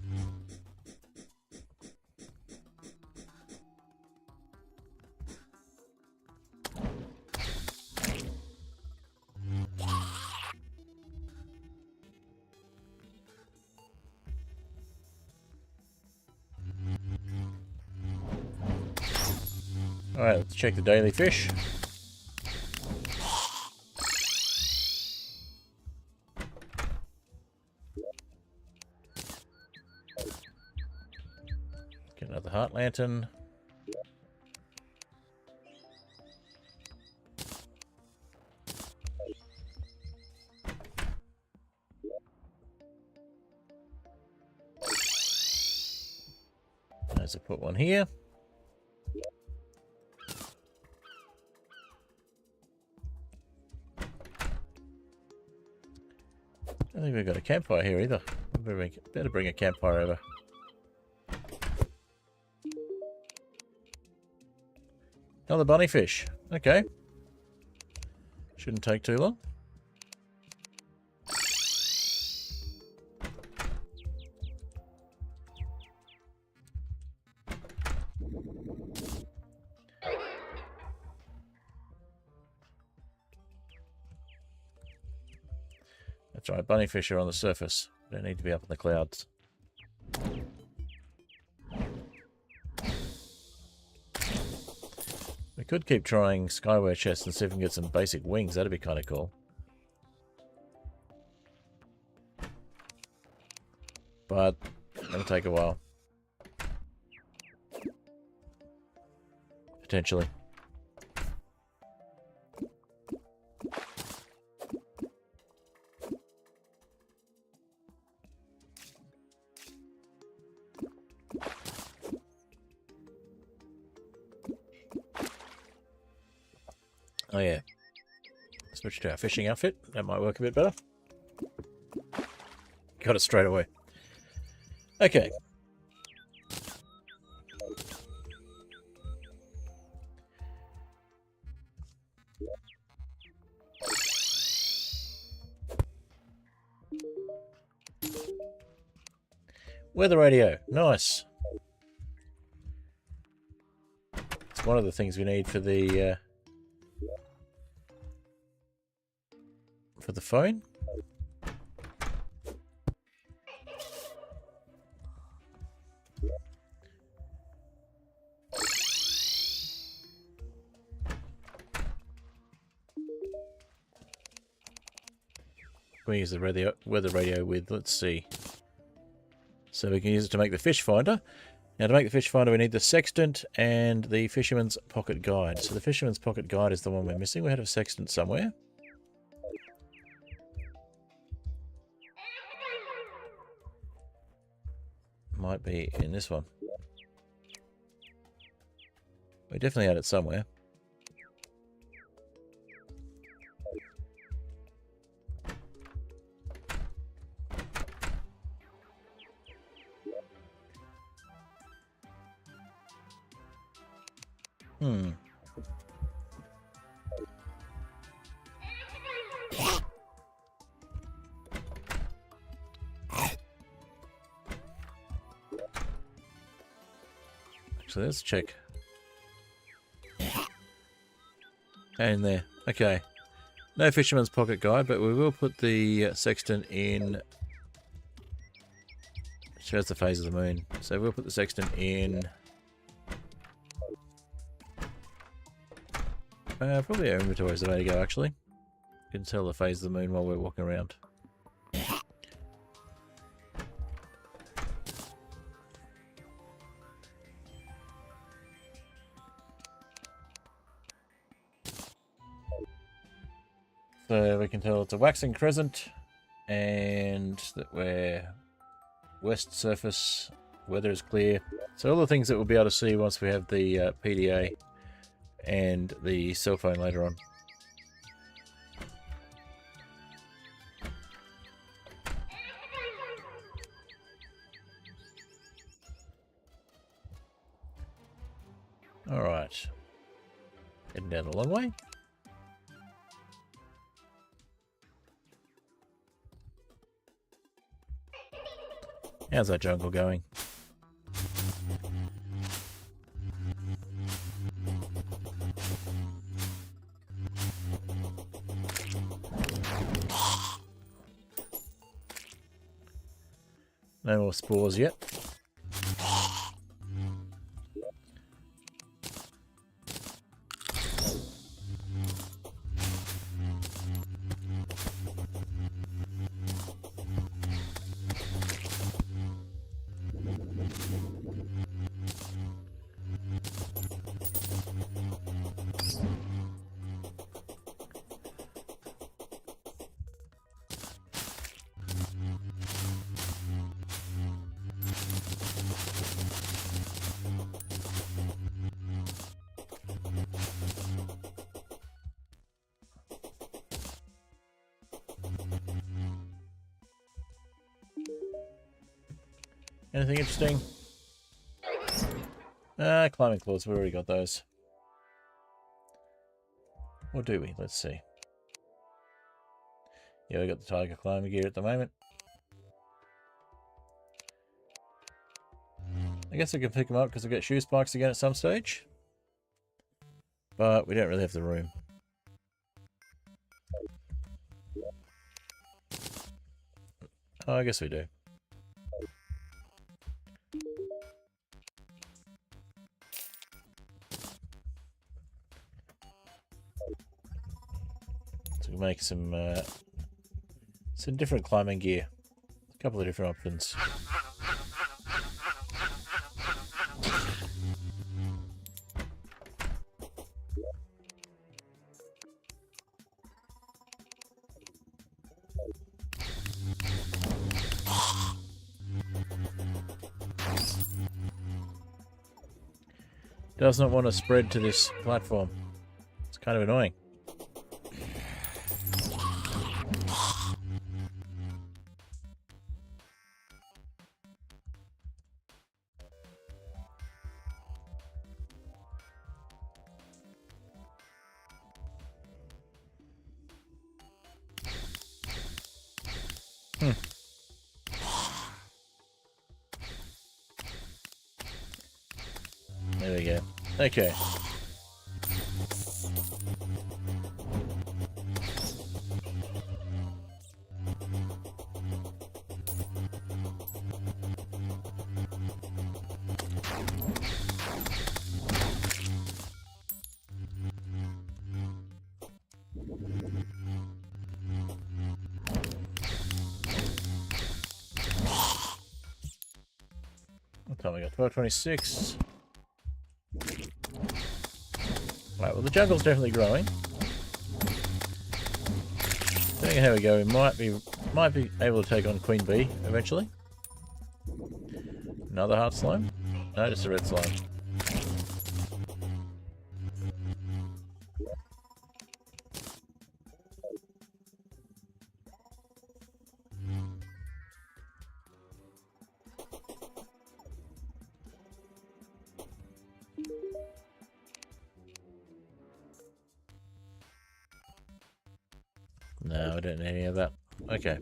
All right, let's check the daily fish. Get another heart lantern. Let's put one here. I don't think we've got a campfire here either. Better bring a campfire over. Another bunny fish. Okay. Shouldn't take too long. That's right, bunnyfish are on the surface. They don't need to be up in the clouds. We could keep trying skyware chests and see if we can get some basic wings. That'd be kind of cool. But it'll take a while. Potentially. Oh yeah, switch to our fishing outfit. That might work a bit better. Got it straight away. Okay. Weather radio, nice. It's one of the things we need for the phone. We use the weather radio with, let's see. So we can use it to make the fish finder. Now to make the fish finder we need the sextant and the fisherman's pocket guide. So the fisherman's pocket guide is the one we're missing. We had a sextant somewhere. Might be in this one. We definitely had it somewhere. So let's check. And there. Okay. No fisherman's pocket guide, but we will put the sextant in. It shows the phase of the moon. So we'll put the sextant in. Probably our inventory is the way to go, actually. You can tell the phase of the moon while we're walking around. So we can tell it's a waxing crescent and that we're west surface, weather is clear. So all the things that we'll be able to see once we have the PDA and the cell phone later on. Alright. Heading down the long way. How's that jungle going? No more spores yet. Anything interesting? Climbing claws. We've already got those. Or do we? Let's see. Yeah, we got the tiger climbing gear at the moment. I guess I can pick them up because I get shoe spikes again at some stage. But we don't really have the room. Oh, I guess we do. So we make some different climbing gear. A couple of different options. Does not want to spread to this platform. It's kind of annoying. There we go. Okay. What time we got? 12:26. Right, well the jungle's definitely growing. Depending on how we go, we might be able to take on Queen Bee eventually. Another heart slime? No, just a red slime. No, I don't need any of that. Okay.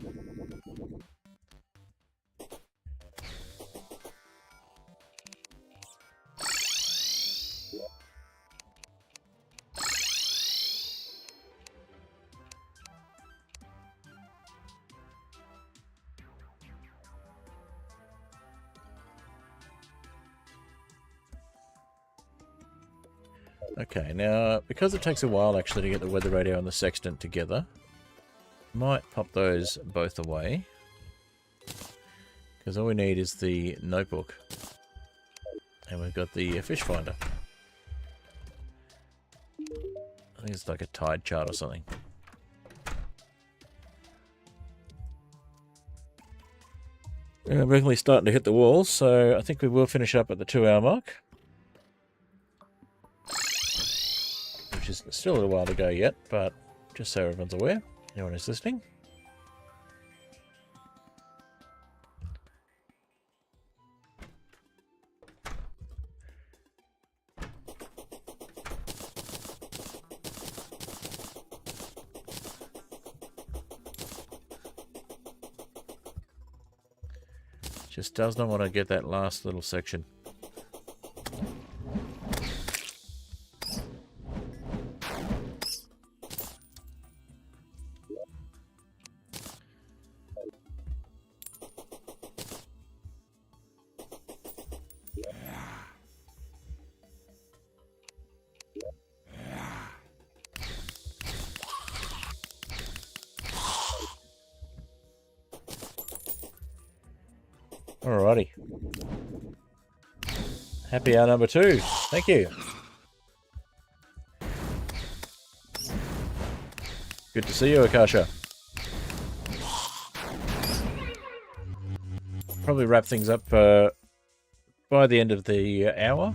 Okay, now, because it takes a while actually to get the weather radio and the sextant together, might pop those both away. Because all we need is the notebook. And we've got the fish finder. I think it's like a tide chart or something. I'm regularly starting to hit the walls, so I think we will finish up at the 2-hour mark. Which is still a little while to go yet, but just so everyone's aware. Anyone who's listening? Just does not want to get that last little section. Alrighty. Happy hour number 2. Thank you. Good to see you, Akasha. Probably wrap things up by the end of the hour.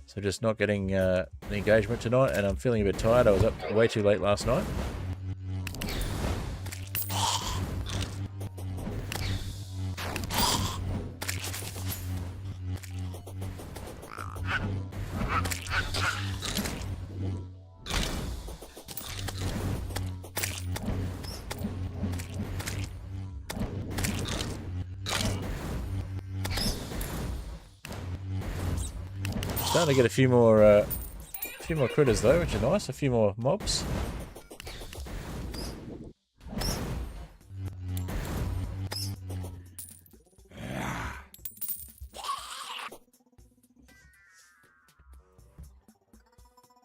So just not getting the engagement tonight, and I'm feeling a bit tired. I was up way too late last night. Starting to get a few more critters though, which are nice. A few more mobs.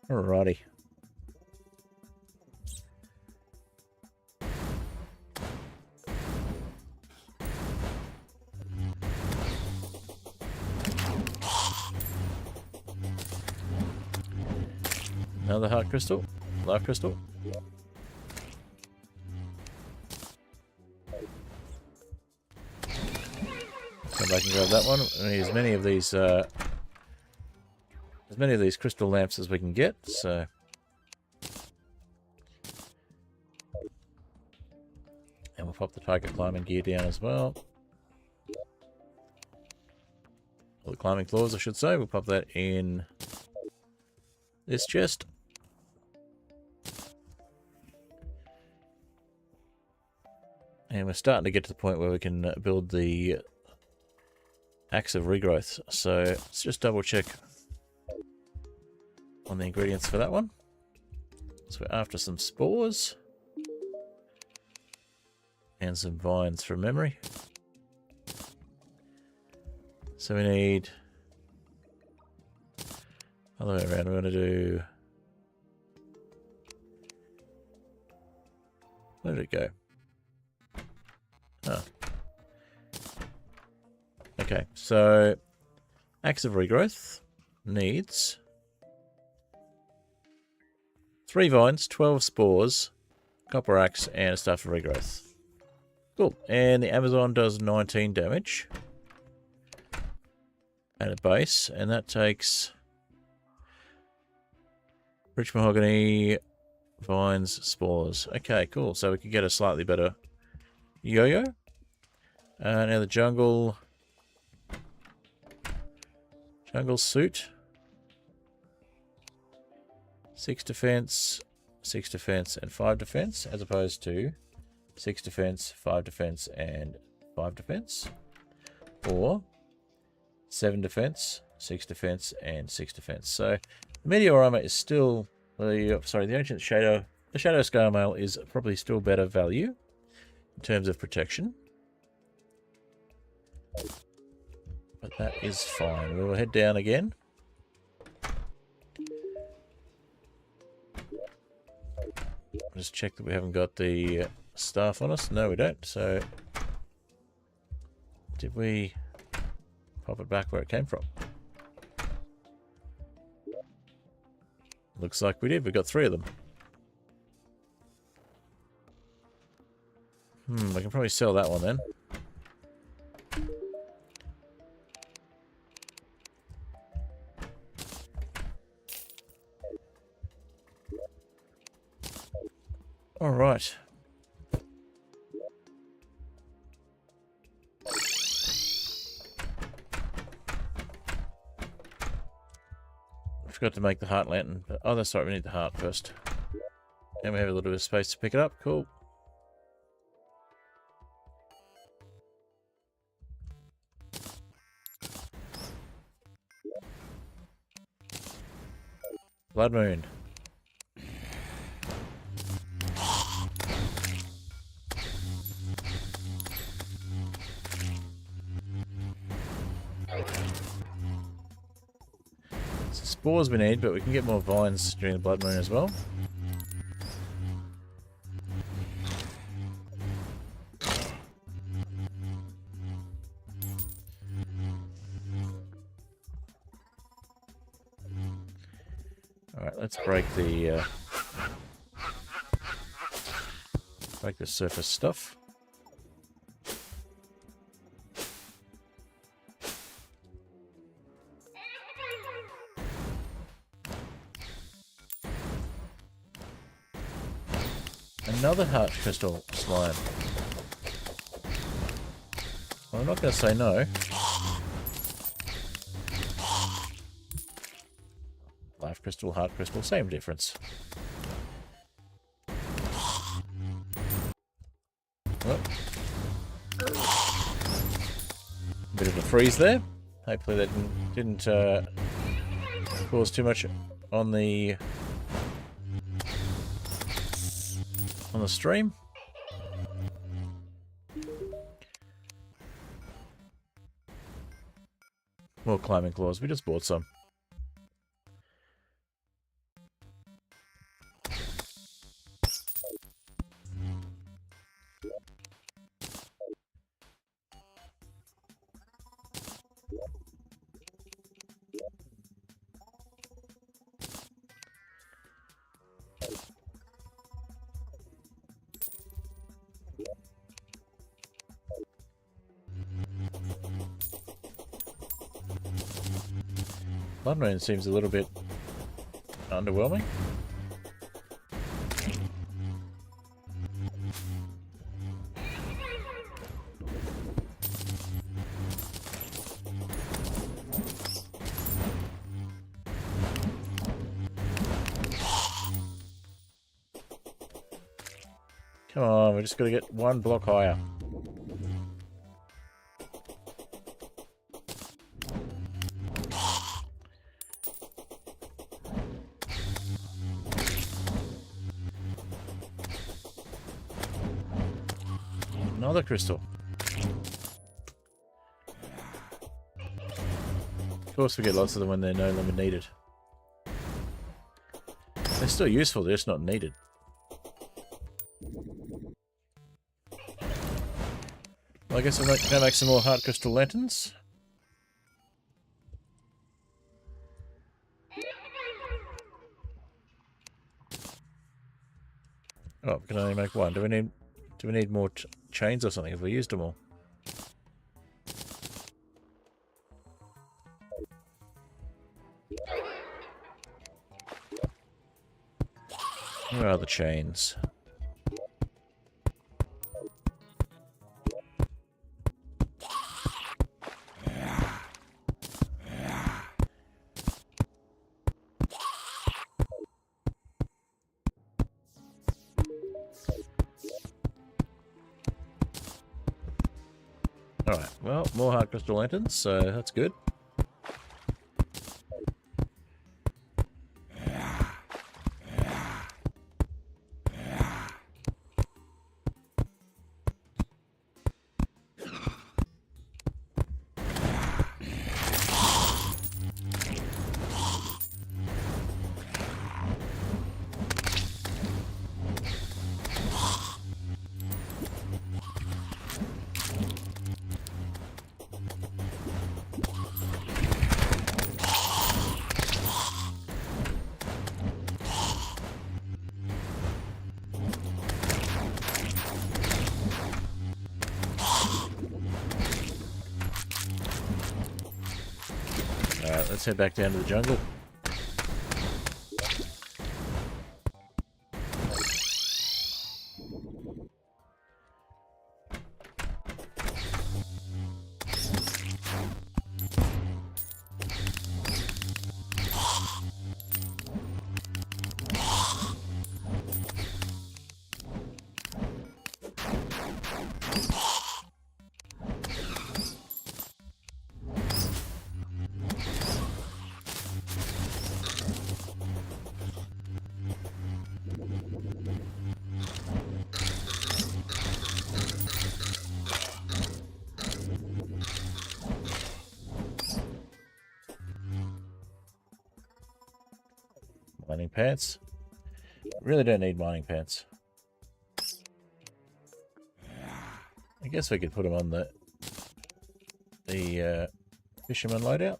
Alrighty. Another heart crystal, life crystal. Come back and grab that one. And use as many of these crystal lamps as we can get. So, and we'll pop the tiger climbing gear down as well. Or the climbing claws, I should say. We'll pop that in this chest. And we're starting to get to the point where we can build the Axe of Regrowth. So let's just double check on the ingredients for that one. So we're after some spores and some vines from memory. So we need, other way around, we're going to do, where did it go? Oh. Okay, so Axe of Regrowth needs 3 vines, 12 spores, copper axe, and a staff of regrowth. Cool. And the Amazon does 19 damage at a base, and that takes rich mahogany, vines, spores. Okay, cool. So we can get a slightly better yo-yo. Now the jungle suit. 6 defense, 6 defense, and 5 defense, as opposed to 6 defense, 5 defense, and 5 defense. Or 7 defense, 6 defense, and 6 defense. So the meteor armor is still the ancient shadow. The shadow scale mail is probably still better value in terms of protection. But that is fine. We will head down again. Just check that we haven't got the staff on us. No, we don't. So, did we pop it back where it came from? Looks like we did. We got 3 of them. I can probably sell that one then. All right. I forgot to make the heart lantern. But, oh, that's right. We need the heart first. And we have a little bit of space to pick it up. Cool. Blood Moon. Spores we need, but we can get more vines during the Blood Moon as well. Alright, let's break the surface stuff. Another heart crystal slime. Well, I'm not going to say no. Life crystal, heart crystal, same difference. Well, bit of a freeze there. Hopefully that didn't cause too much on the stream. More climbing claws. We just bought some. Blood Moon seems a little bit underwhelming. Come on, we just got to get one block higher. Another crystal. Of course we get lots of them when they're no longer needed. They're still useful, they're just not needed. Well, I guess I'm going to make some more heart crystal lanterns. Oh, we can only make one. Do we need more chains or something? Have we used them all? Where are the chains? Alright, well, more hard crystal lanterns, so that's good. Alright, let's head back down to the jungle. Mining pants. Really don't need mining pants. I guess we could put them on the fisherman loadout.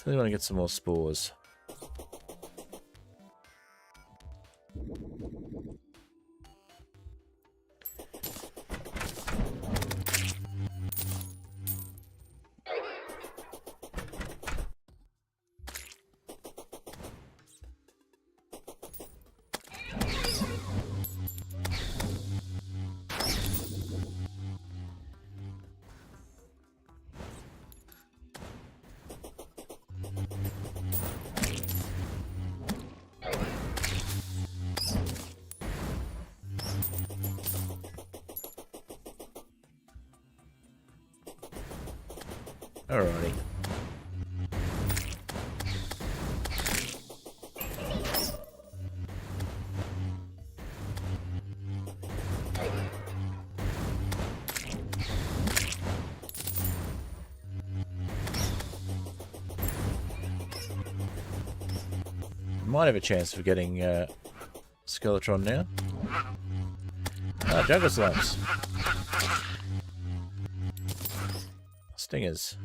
I want to get some more spores. Alrighty. Might have a chance of getting Skeletron now. Ah, jungle slams. Stingers.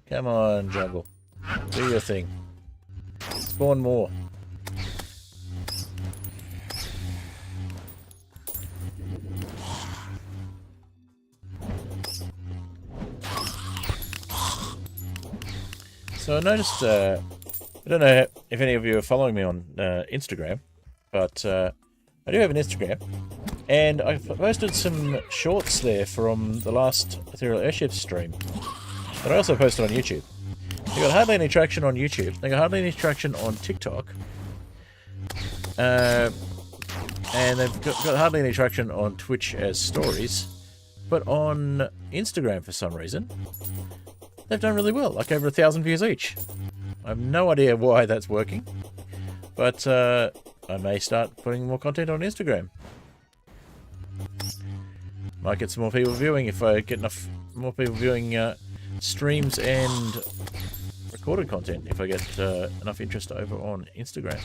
Come on, jungle. Do your thing. Spawn more. So I noticed, I don't know if any of you are following me on Instagram, but I do have an Instagram, and I posted some shorts there from the last Ethereal Airship stream, but I also posted on YouTube. They got hardly any traction on YouTube, they got hardly any traction on TikTok, and they've got hardly any traction on Twitch as stories, but on Instagram for some reason, they've done really well, like over 1,000 views each. I have no idea why that's working, but I may start putting more content on Instagram. Might get some more people viewing if I get enough more people viewing streams and recorded content, if I get enough interest over on Instagram.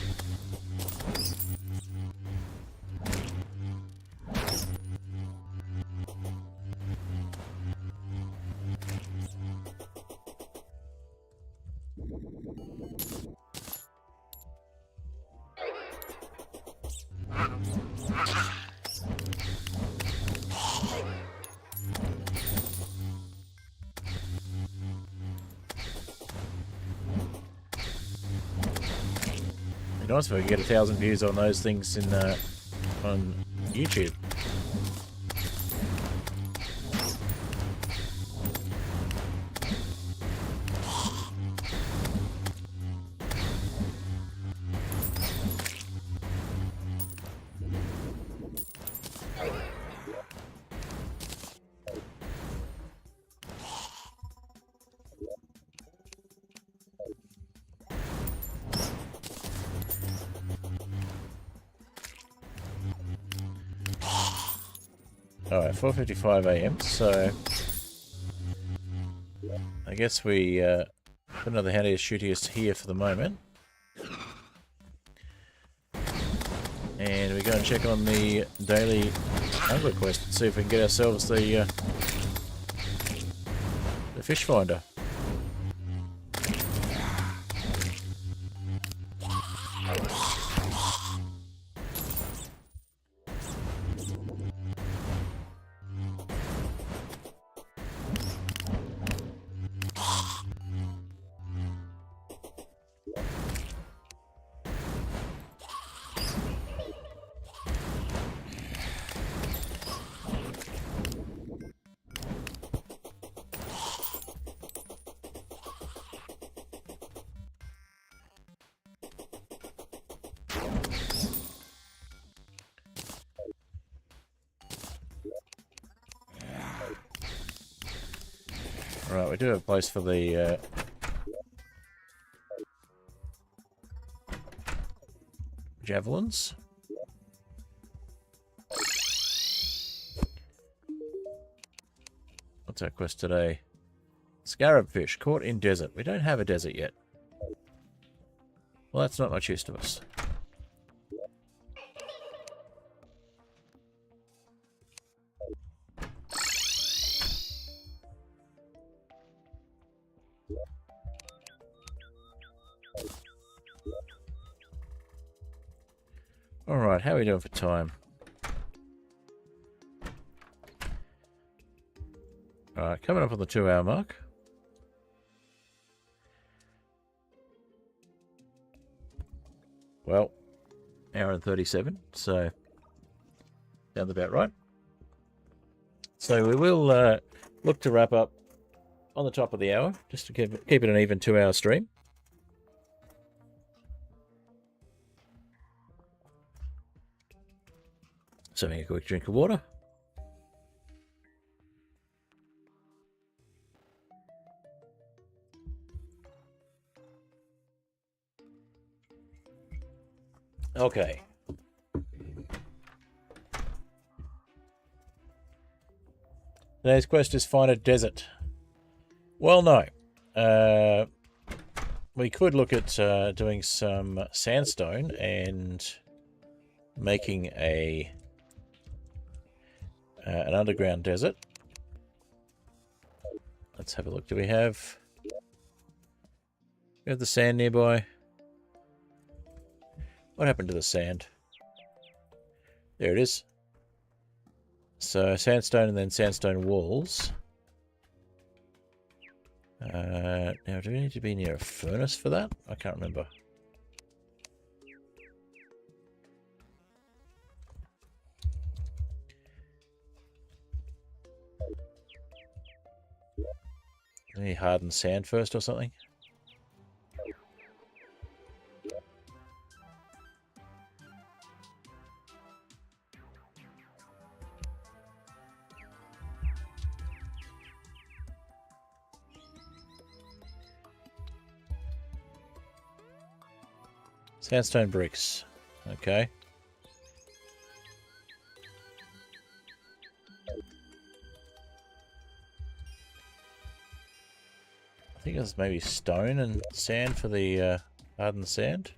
It'd be nice if I could get 1,000 views on those things in on YouTube. Alright, 4:55 AM, so I guess we put another handiest shootiest here for the moment. And we go and check on the daily angler quest and see if we can get ourselves the fish finder. Right, we do have a place for the javelins. What's our quest today? Scarab fish caught in desert. We don't have a desert yet. Well, that's not much use to us. Alright, how are we doing for time? Alright, coming up on the 2-hour mark. Well, hour and 37, so sounds about right. So we will look to wrap up on the top of the hour, just to keep it an even 2-hour stream. So having a quick drink of water. Okay. Today's quest is find a desert. Well, no. We could look at doing some sandstone and making an underground desert. Let's have a look. Do we have the sand nearby? What happened to the sand? There it is. So sandstone and then sandstone walls. Now, do we need to be near a furnace for that? I can't remember. Any hardened sand first or something? Sandstone bricks. Okay. I think it's maybe stone and sand for the hardened sand.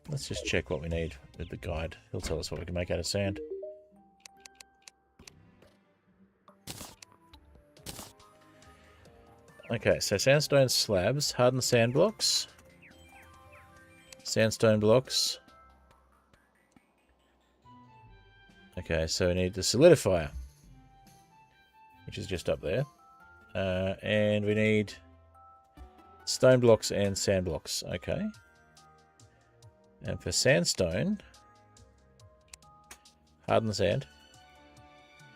Let's just check what we need with the guide. He'll tell us what we can make out of sand. Okay, so sandstone slabs, hardened sand blocks, sandstone blocks. Okay, so we need the solidifier, which is just up there. And we need stone blocks and sand blocks. Okay. And for sandstone, hardened sand.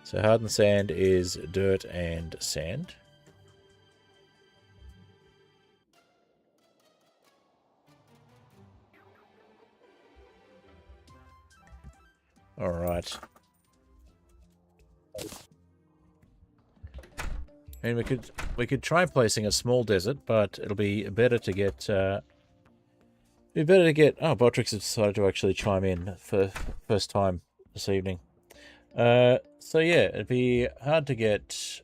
So hardened sand is dirt and sand. All right. And we could try placing a small desert, but it'll be better to get oh, Botrix has decided to actually chime in for first time this evening. So yeah, it'd be hard to get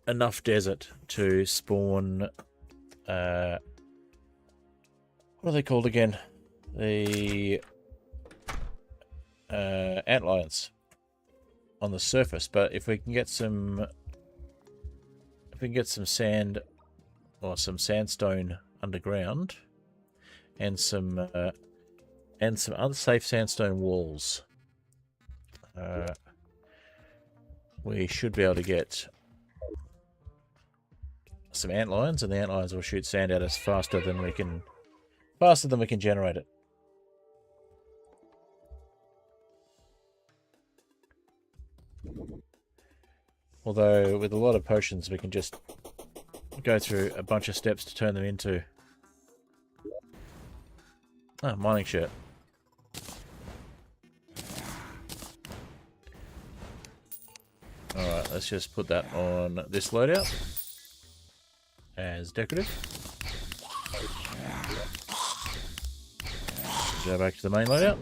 enough desert to spawn what are they called again? The antlions on the surface. But if we can get some sand or some sandstone underground and some unsafe sandstone walls, we should be able to get some antlions, and the antlions will shoot sand at us faster than we can generate it. Although with a lot of potions we can just go through a bunch of steps to turn them into mining shirt. Alright, let's just put that on this loadout as decorative. Go back to the main loadout.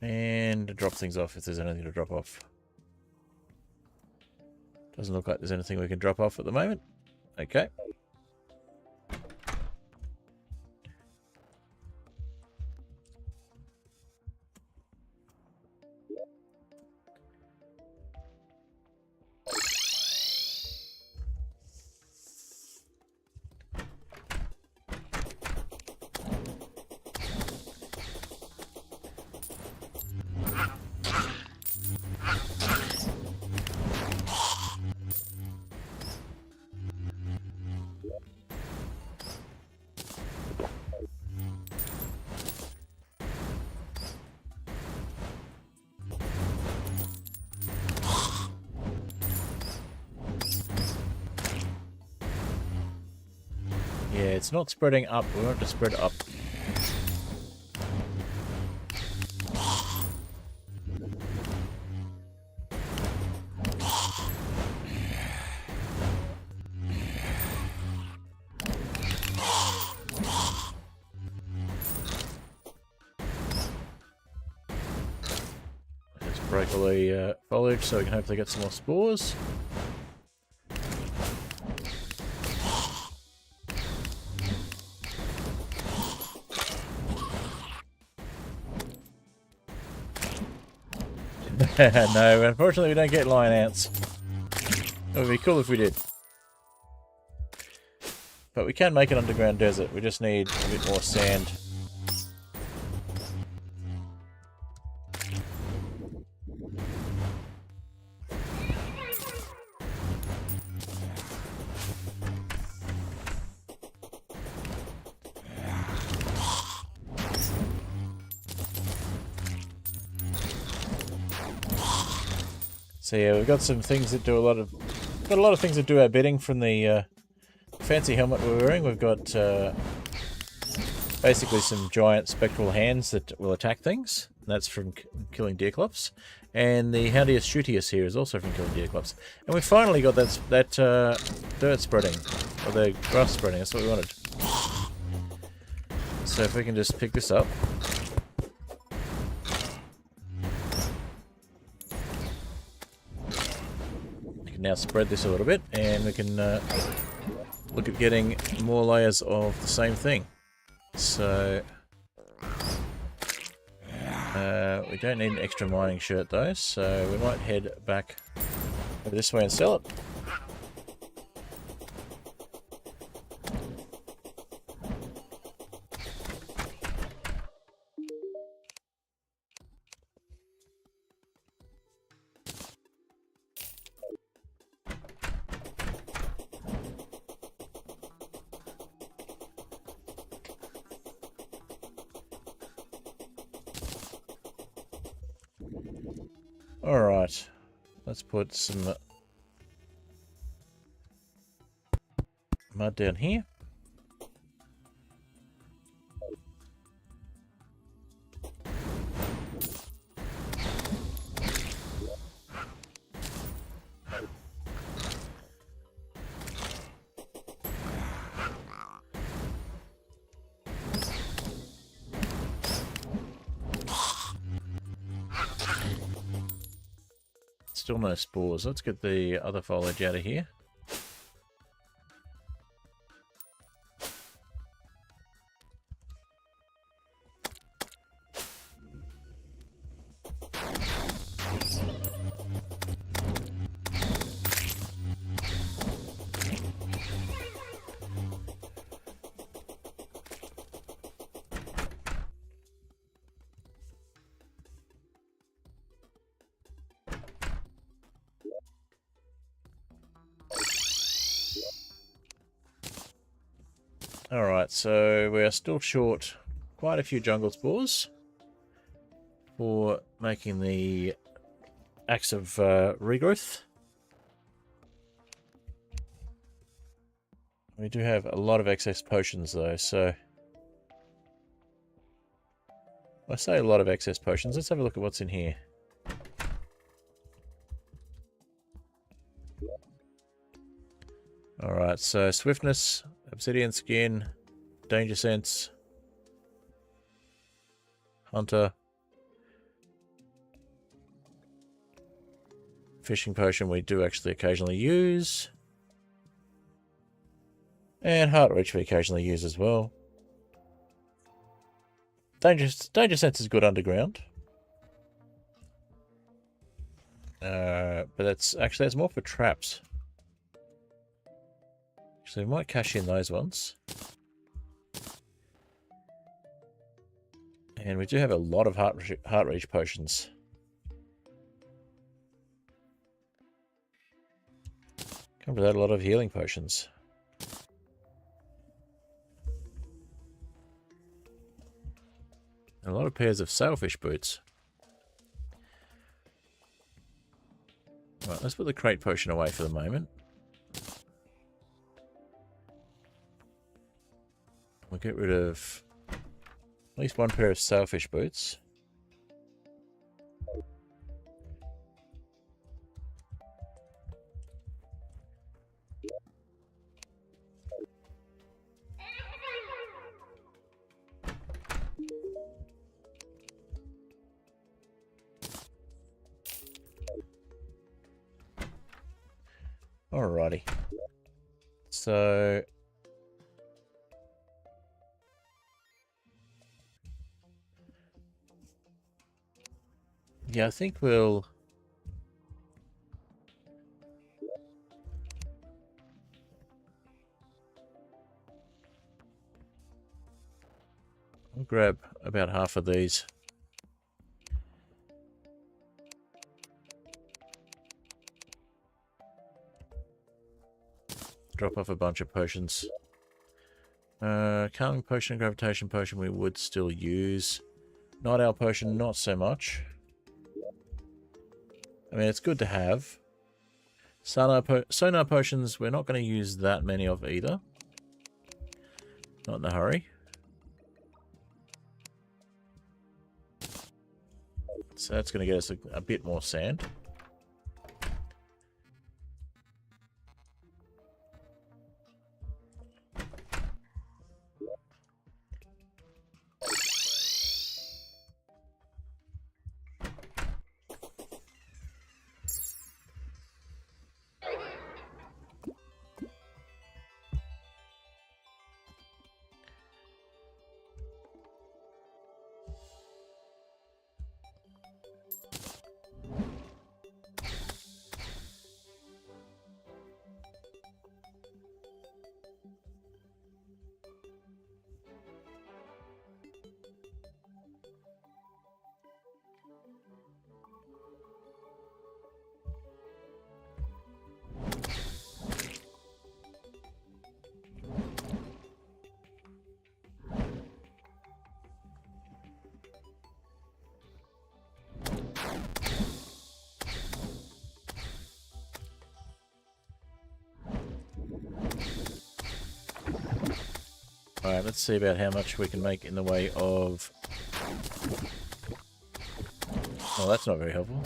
And drop things off if there's anything to drop off. Doesn't look like there's anything we can drop off at the moment. Okay. Yeah, it's not spreading up. We want it to spread up. Let's break all the foliage so we can hopefully get some more spores. No, unfortunately we don't get lion ants. It would be cool if we did. But we can make an underground desert. We just need a bit more sand. So yeah, we've got some things that do a lot of things that do our bidding from the fancy helmet we're wearing. We've got basically some giant spectral hands that will attack things. That's from killing Deerclops. And the Houndius Shootius here is also from killing Deerclops. And we finally got that dirt spreading, or the grass spreading. That's what we wanted. So if we can just pick this up. Now spread this a little bit, and we can look at getting more layers of the same thing. So we don't need an extra mining shirt though, so we might head back over this way and sell it. Alright, let's put some mud down here. Still no spores. Let's get the other foliage out of here. Alright, so we are still short quite a few jungle spores for making the axe of regrowth. We do have a lot of excess potions though, so I say a lot of excess potions. Let's have a look at what's in here. Alright, so swiftness, obsidian skin, danger sense, hunter, fishing potion we do actually occasionally use, and heart reach we occasionally use as well. Danger sense is good underground. But that's more for traps. So we might cash in those ones. And we do have a lot of heart reach potions. Come without a lot of healing potions. And a lot of pairs of sailfish boots. Right, let's put the crate potion away for the moment. get rid of at least one pair of sailfish boots. Alrighty. So yeah, I think we'll grab about half of these. Drop off a bunch of potions. Calming potion and gravitation potion we would still use. Night owl potion, not so much. I mean, it's good to have. Sonar potions, we're not going to use that many of either. Not in a hurry. So that's going to get us a bit more sand. Alright, let's see about how much we can make in the way of... Oh, that's not very helpful.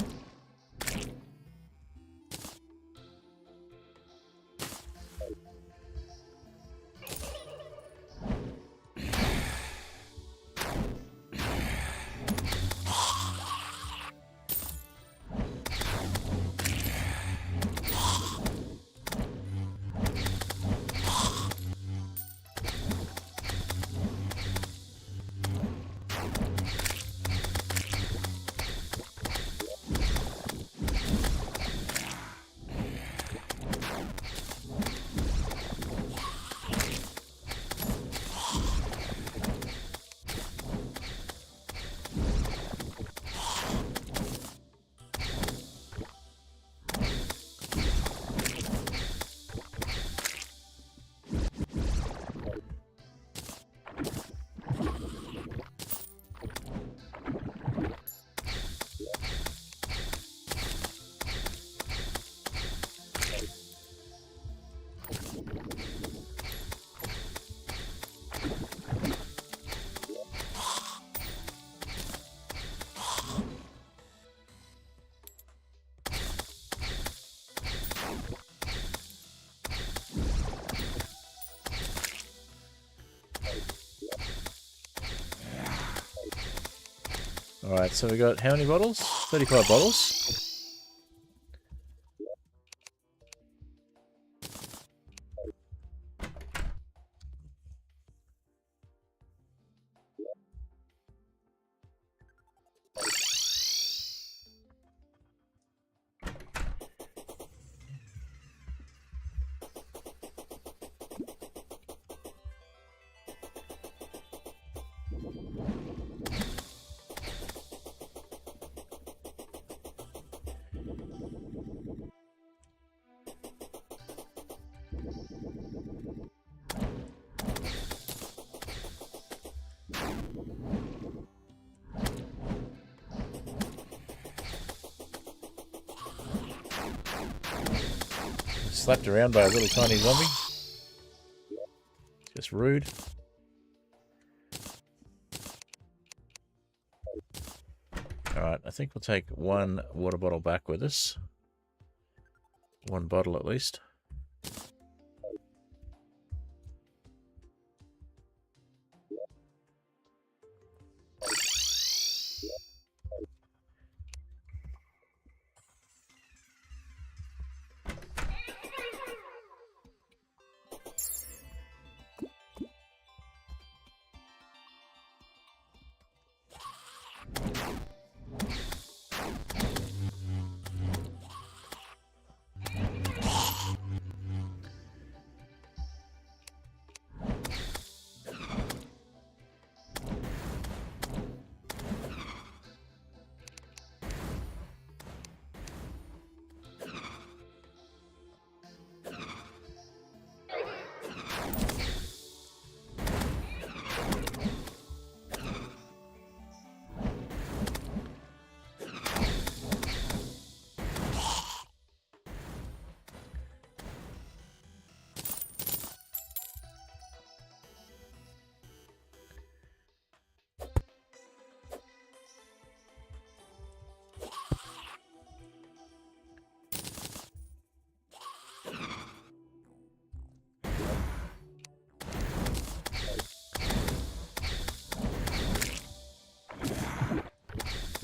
Alright, so we got how many bottles? 35 bottles. Slapped around by a little tiny zombie. Just rude. think we'll take one water bottle back with us. One bottle at least.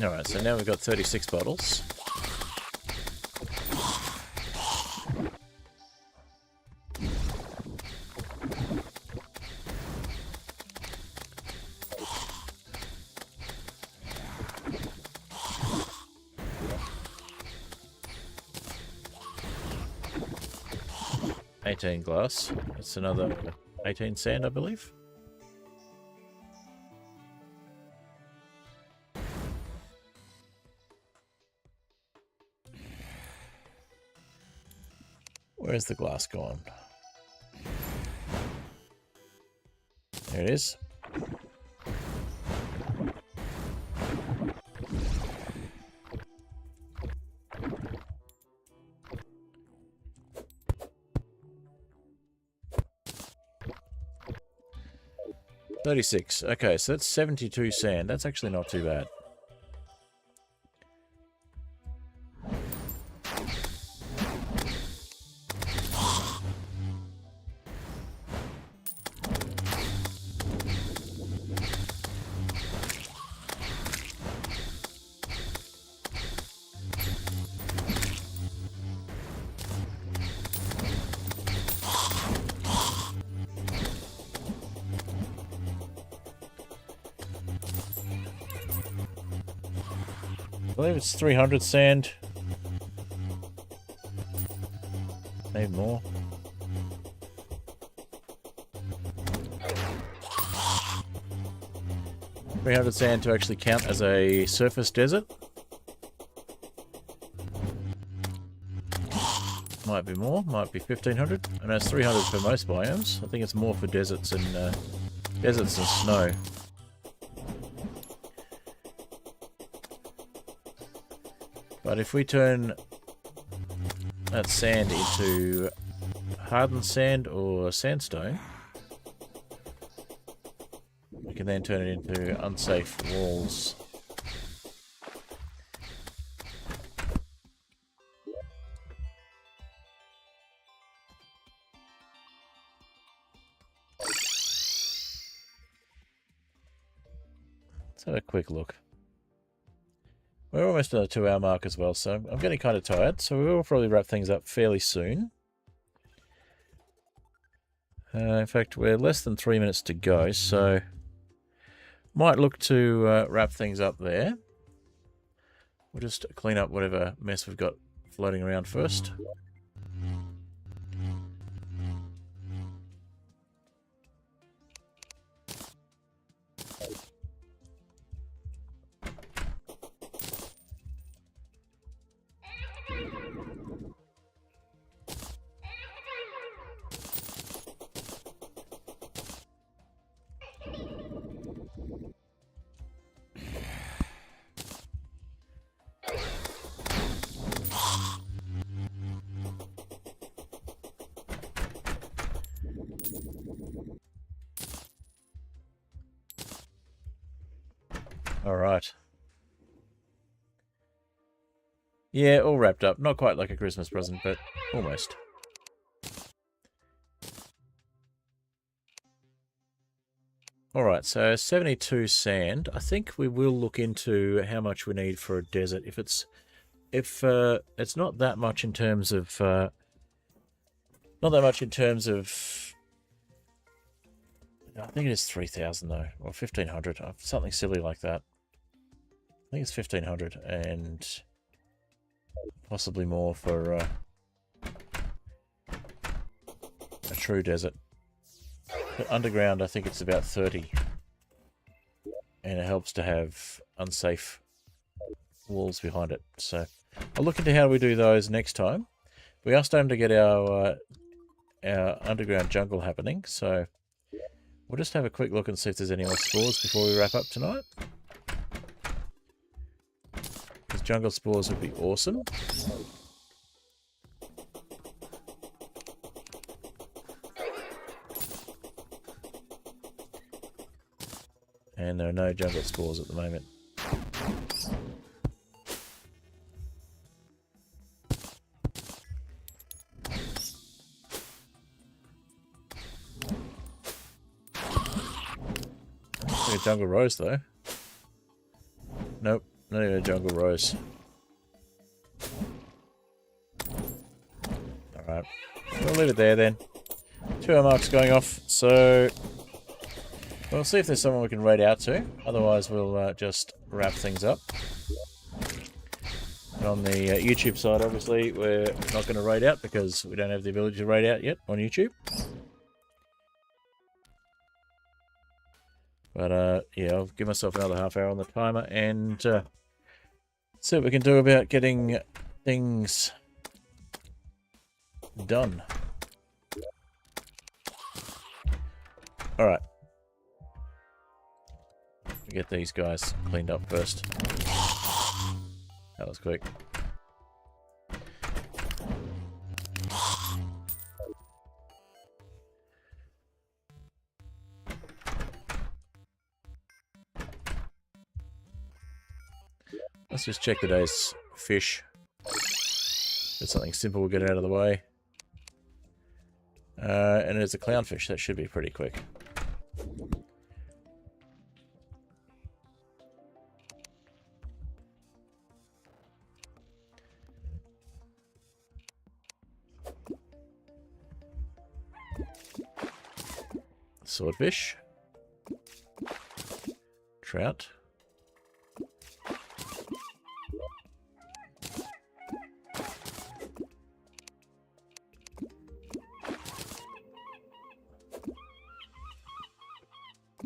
Alright, so now we've got 36 bottles. $18 glass. That's another 18 sand, I believe. Where's the glass gone? There it is. $36. Okay, so that's 72 sand. That's actually not too bad. I believe it's 300 sand. Maybe more. $300 sand to actually count as a surface desert. Might be more, might be 1500. And that's 300 for most biomes. I think it's more for deserts and snow. But if we turn that sand into hardened sand or sandstone, we can then turn it into unsafe walls. Let's have a quick look. We're almost at the 2-hour mark as well, so I'm getting kind of tired, so we'll probably wrap things up fairly soon. In fact, we're less than 3 minutes to go, so might look to wrap things up there. We'll just clean up whatever mess we've got floating around first. All right. Yeah, all wrapped up. Not quite like a Christmas present, but almost. Alright, so 72 sand. I think we will look into how much we need for a desert. If it's not that much in terms of I think it is 3,000 though, or 1,500, something silly like that. I think it's 1,500 and possibly more for a true desert. But underground, I think it's about 30. And it helps to have unsafe walls behind it. So I'll look into how we do those next time. We are starting to get our underground jungle happening, so we'll just have a quick look and see if there's any more spores before we wrap up tonight. Because jungle spores would be awesome. And there are no jungle spores at the moment. A jungle rose though. Nope, not even a jungle rose. Alright, we'll leave it there then. 2 hour marks going off, so we'll see if there's someone we can raid out to. Otherwise we'll just wrap things up. And on the YouTube side, obviously, we're not going to raid out because we don't have the ability to raid out yet on YouTube. But yeah, I'll give myself another half hour on the timer and see what we can do about getting things done. Alright. Get these guys cleaned up first. That was quick. Let's just check today's fish. There's something simple, we'll get it out of the way. And it's a clownfish, that should be pretty quick. Swordfish. Trout.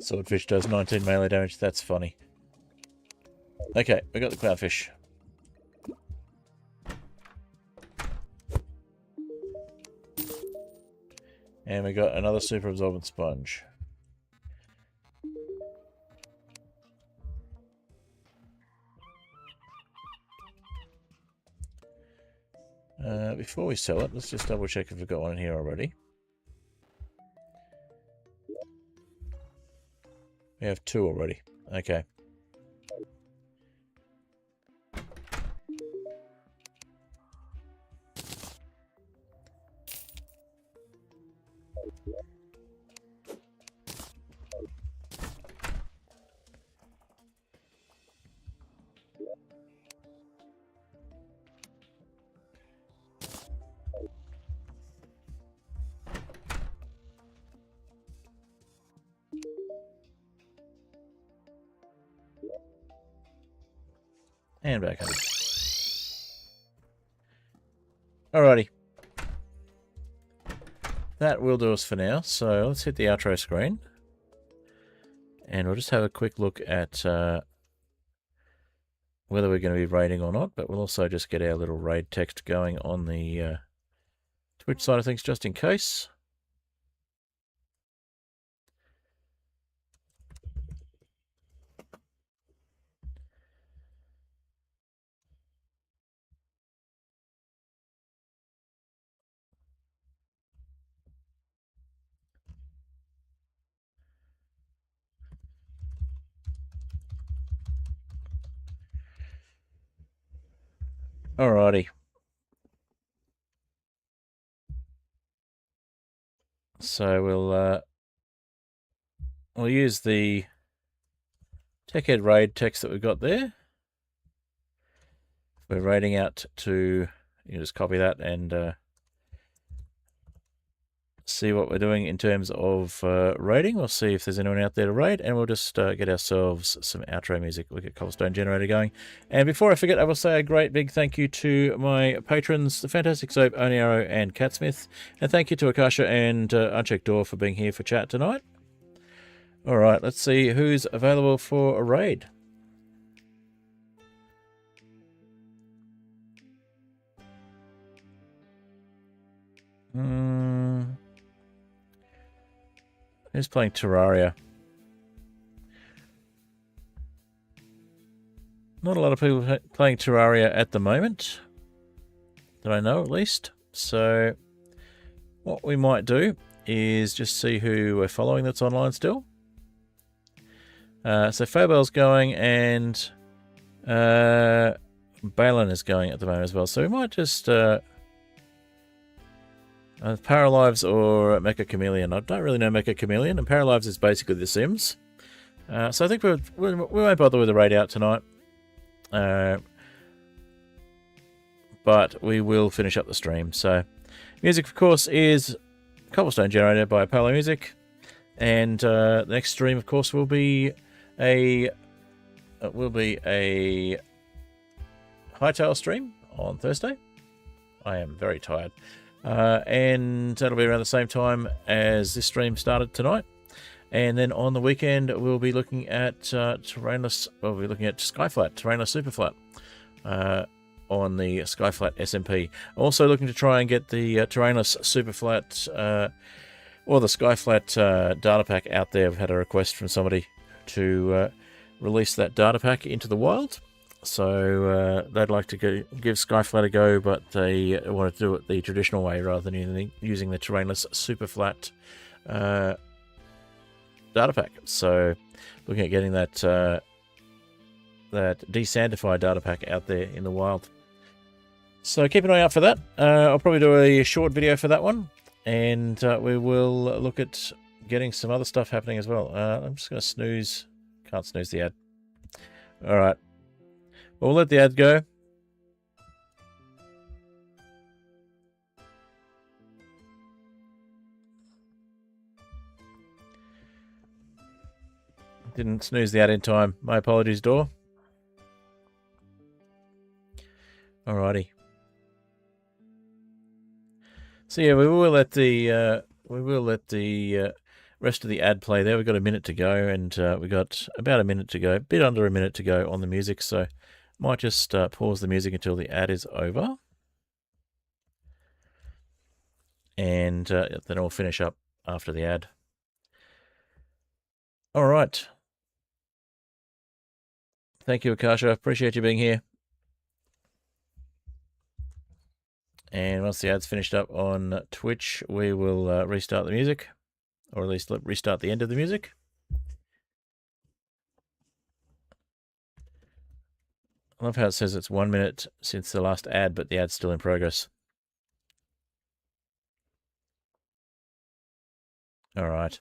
Swordfish does 19 melee damage, that's funny. Okay, we got the clownfish. And we got another super absorbent sponge. Before we sell it, let's just double check if we've got one in here already. We have 2 already. Okay. And back home. Alrighty. That will do us for now. So let's hit the outro screen. And we'll just have a quick look at whether we're going to be raiding or not. But we'll also just get our little raid text going on the Twitch side of things just in case. Alrighty. So we'll use the TechEd raid text that we've got there. We're raiding out to, you just copy that and see what we're doing in terms of raiding. We'll see if there's anyone out there to raid, and we'll just get ourselves some outro music. We'll get Cobblestone Generator going. And before I forget, I will say a great big thank you to my patrons, the Fantastic Soap, Only Arrow, and Catsmith. And thank you to Akasha and Unchecked Door for being here for chat tonight. All right, let's see who's available for a raid. Who's playing Terraria? Not a lot of people playing Terraria at the moment, that I know at least. So what we might do is just see who we're following that's online still. So Fabel's going, and Balin is going at the moment as well. So we might just Paralives or Mecha Chameleon. I don't really know Mecha Chameleon, and Paralives is basically The Sims. So I think we won't bother with the raid out tonight. But we will finish up the stream. So music, of course, is Cobblestone Generator by Apollo Music. And the next stream, of course, will be a Hightail stream on Thursday. I am very tired. And that'll be around the same time as this stream started tonight. And then on the weekend, we'll be looking at Terrainless. Well, we'll be looking at Skyflat, Terrainless Superflat, on the Skyflat SMP. Also looking to try and get the Terrainless Superflat or the Skyflat data pack out there. I've had a request from somebody to release that data pack into the wild. So they'd like to give Skyflat a go, but they want to do it the traditional way rather than using the Terrainless Superflat data pack. So looking at getting that that desandified data pack out there in the wild. So keep an eye out for that. I'll probably do a short video for that one, and we will look at getting some other stuff happening as well. I'm just going to snooze. Can't snooze the ad. All right. We'll let the ad go. Didn't snooze the ad in time. My apologies, Door. Alrighty. So yeah, we will let the rest of the ad play there. We've got a minute to go, and we got about a minute to go, a bit under a minute to go on the music. So might just pause the music until the ad is over, and then I'll finish up after the ad. All right. Thank you, Akasha. Appreciate you being here. And once the ad's finished up on Twitch, we will restart the music, or at least restart the end of the music. I love how it says it's 1 minute since the last ad, but the ad's still in progress. All right.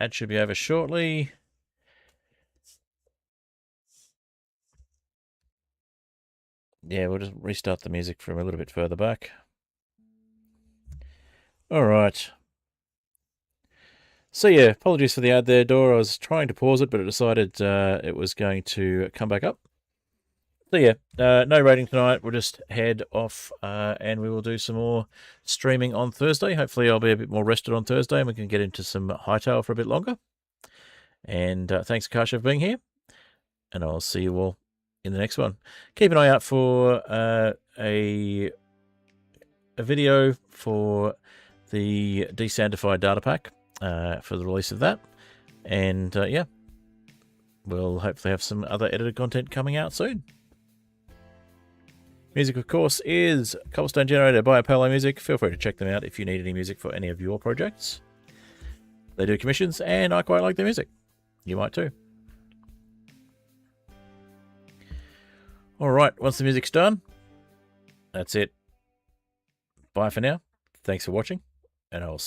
Ad should be over shortly. Yeah, we'll just restart the music from a little bit further back. All right. So yeah, apologies for the ad there, Dora. I was trying to pause it, but it decided it was going to come back up. So yeah, no rating tonight. We'll just head off and we will do some more streaming on Thursday. Hopefully I'll be a bit more rested on Thursday and we can get into some Hightail for a bit longer. And thanks, Akasha, for being here. And I'll see you all in the next one. Keep an eye out for a video for the desandified data pack for the release of that. And yeah, we'll hopefully have some other edited content coming out soon. Music, of course, is Cobblestone Generator by Apollo Music. Feel free to check them out if you need any music for any of your projects. They do commissions, and I quite like their music. You might too. All right, once the music's done, that's it. Bye for now. Thanks for watching, and I'll see you.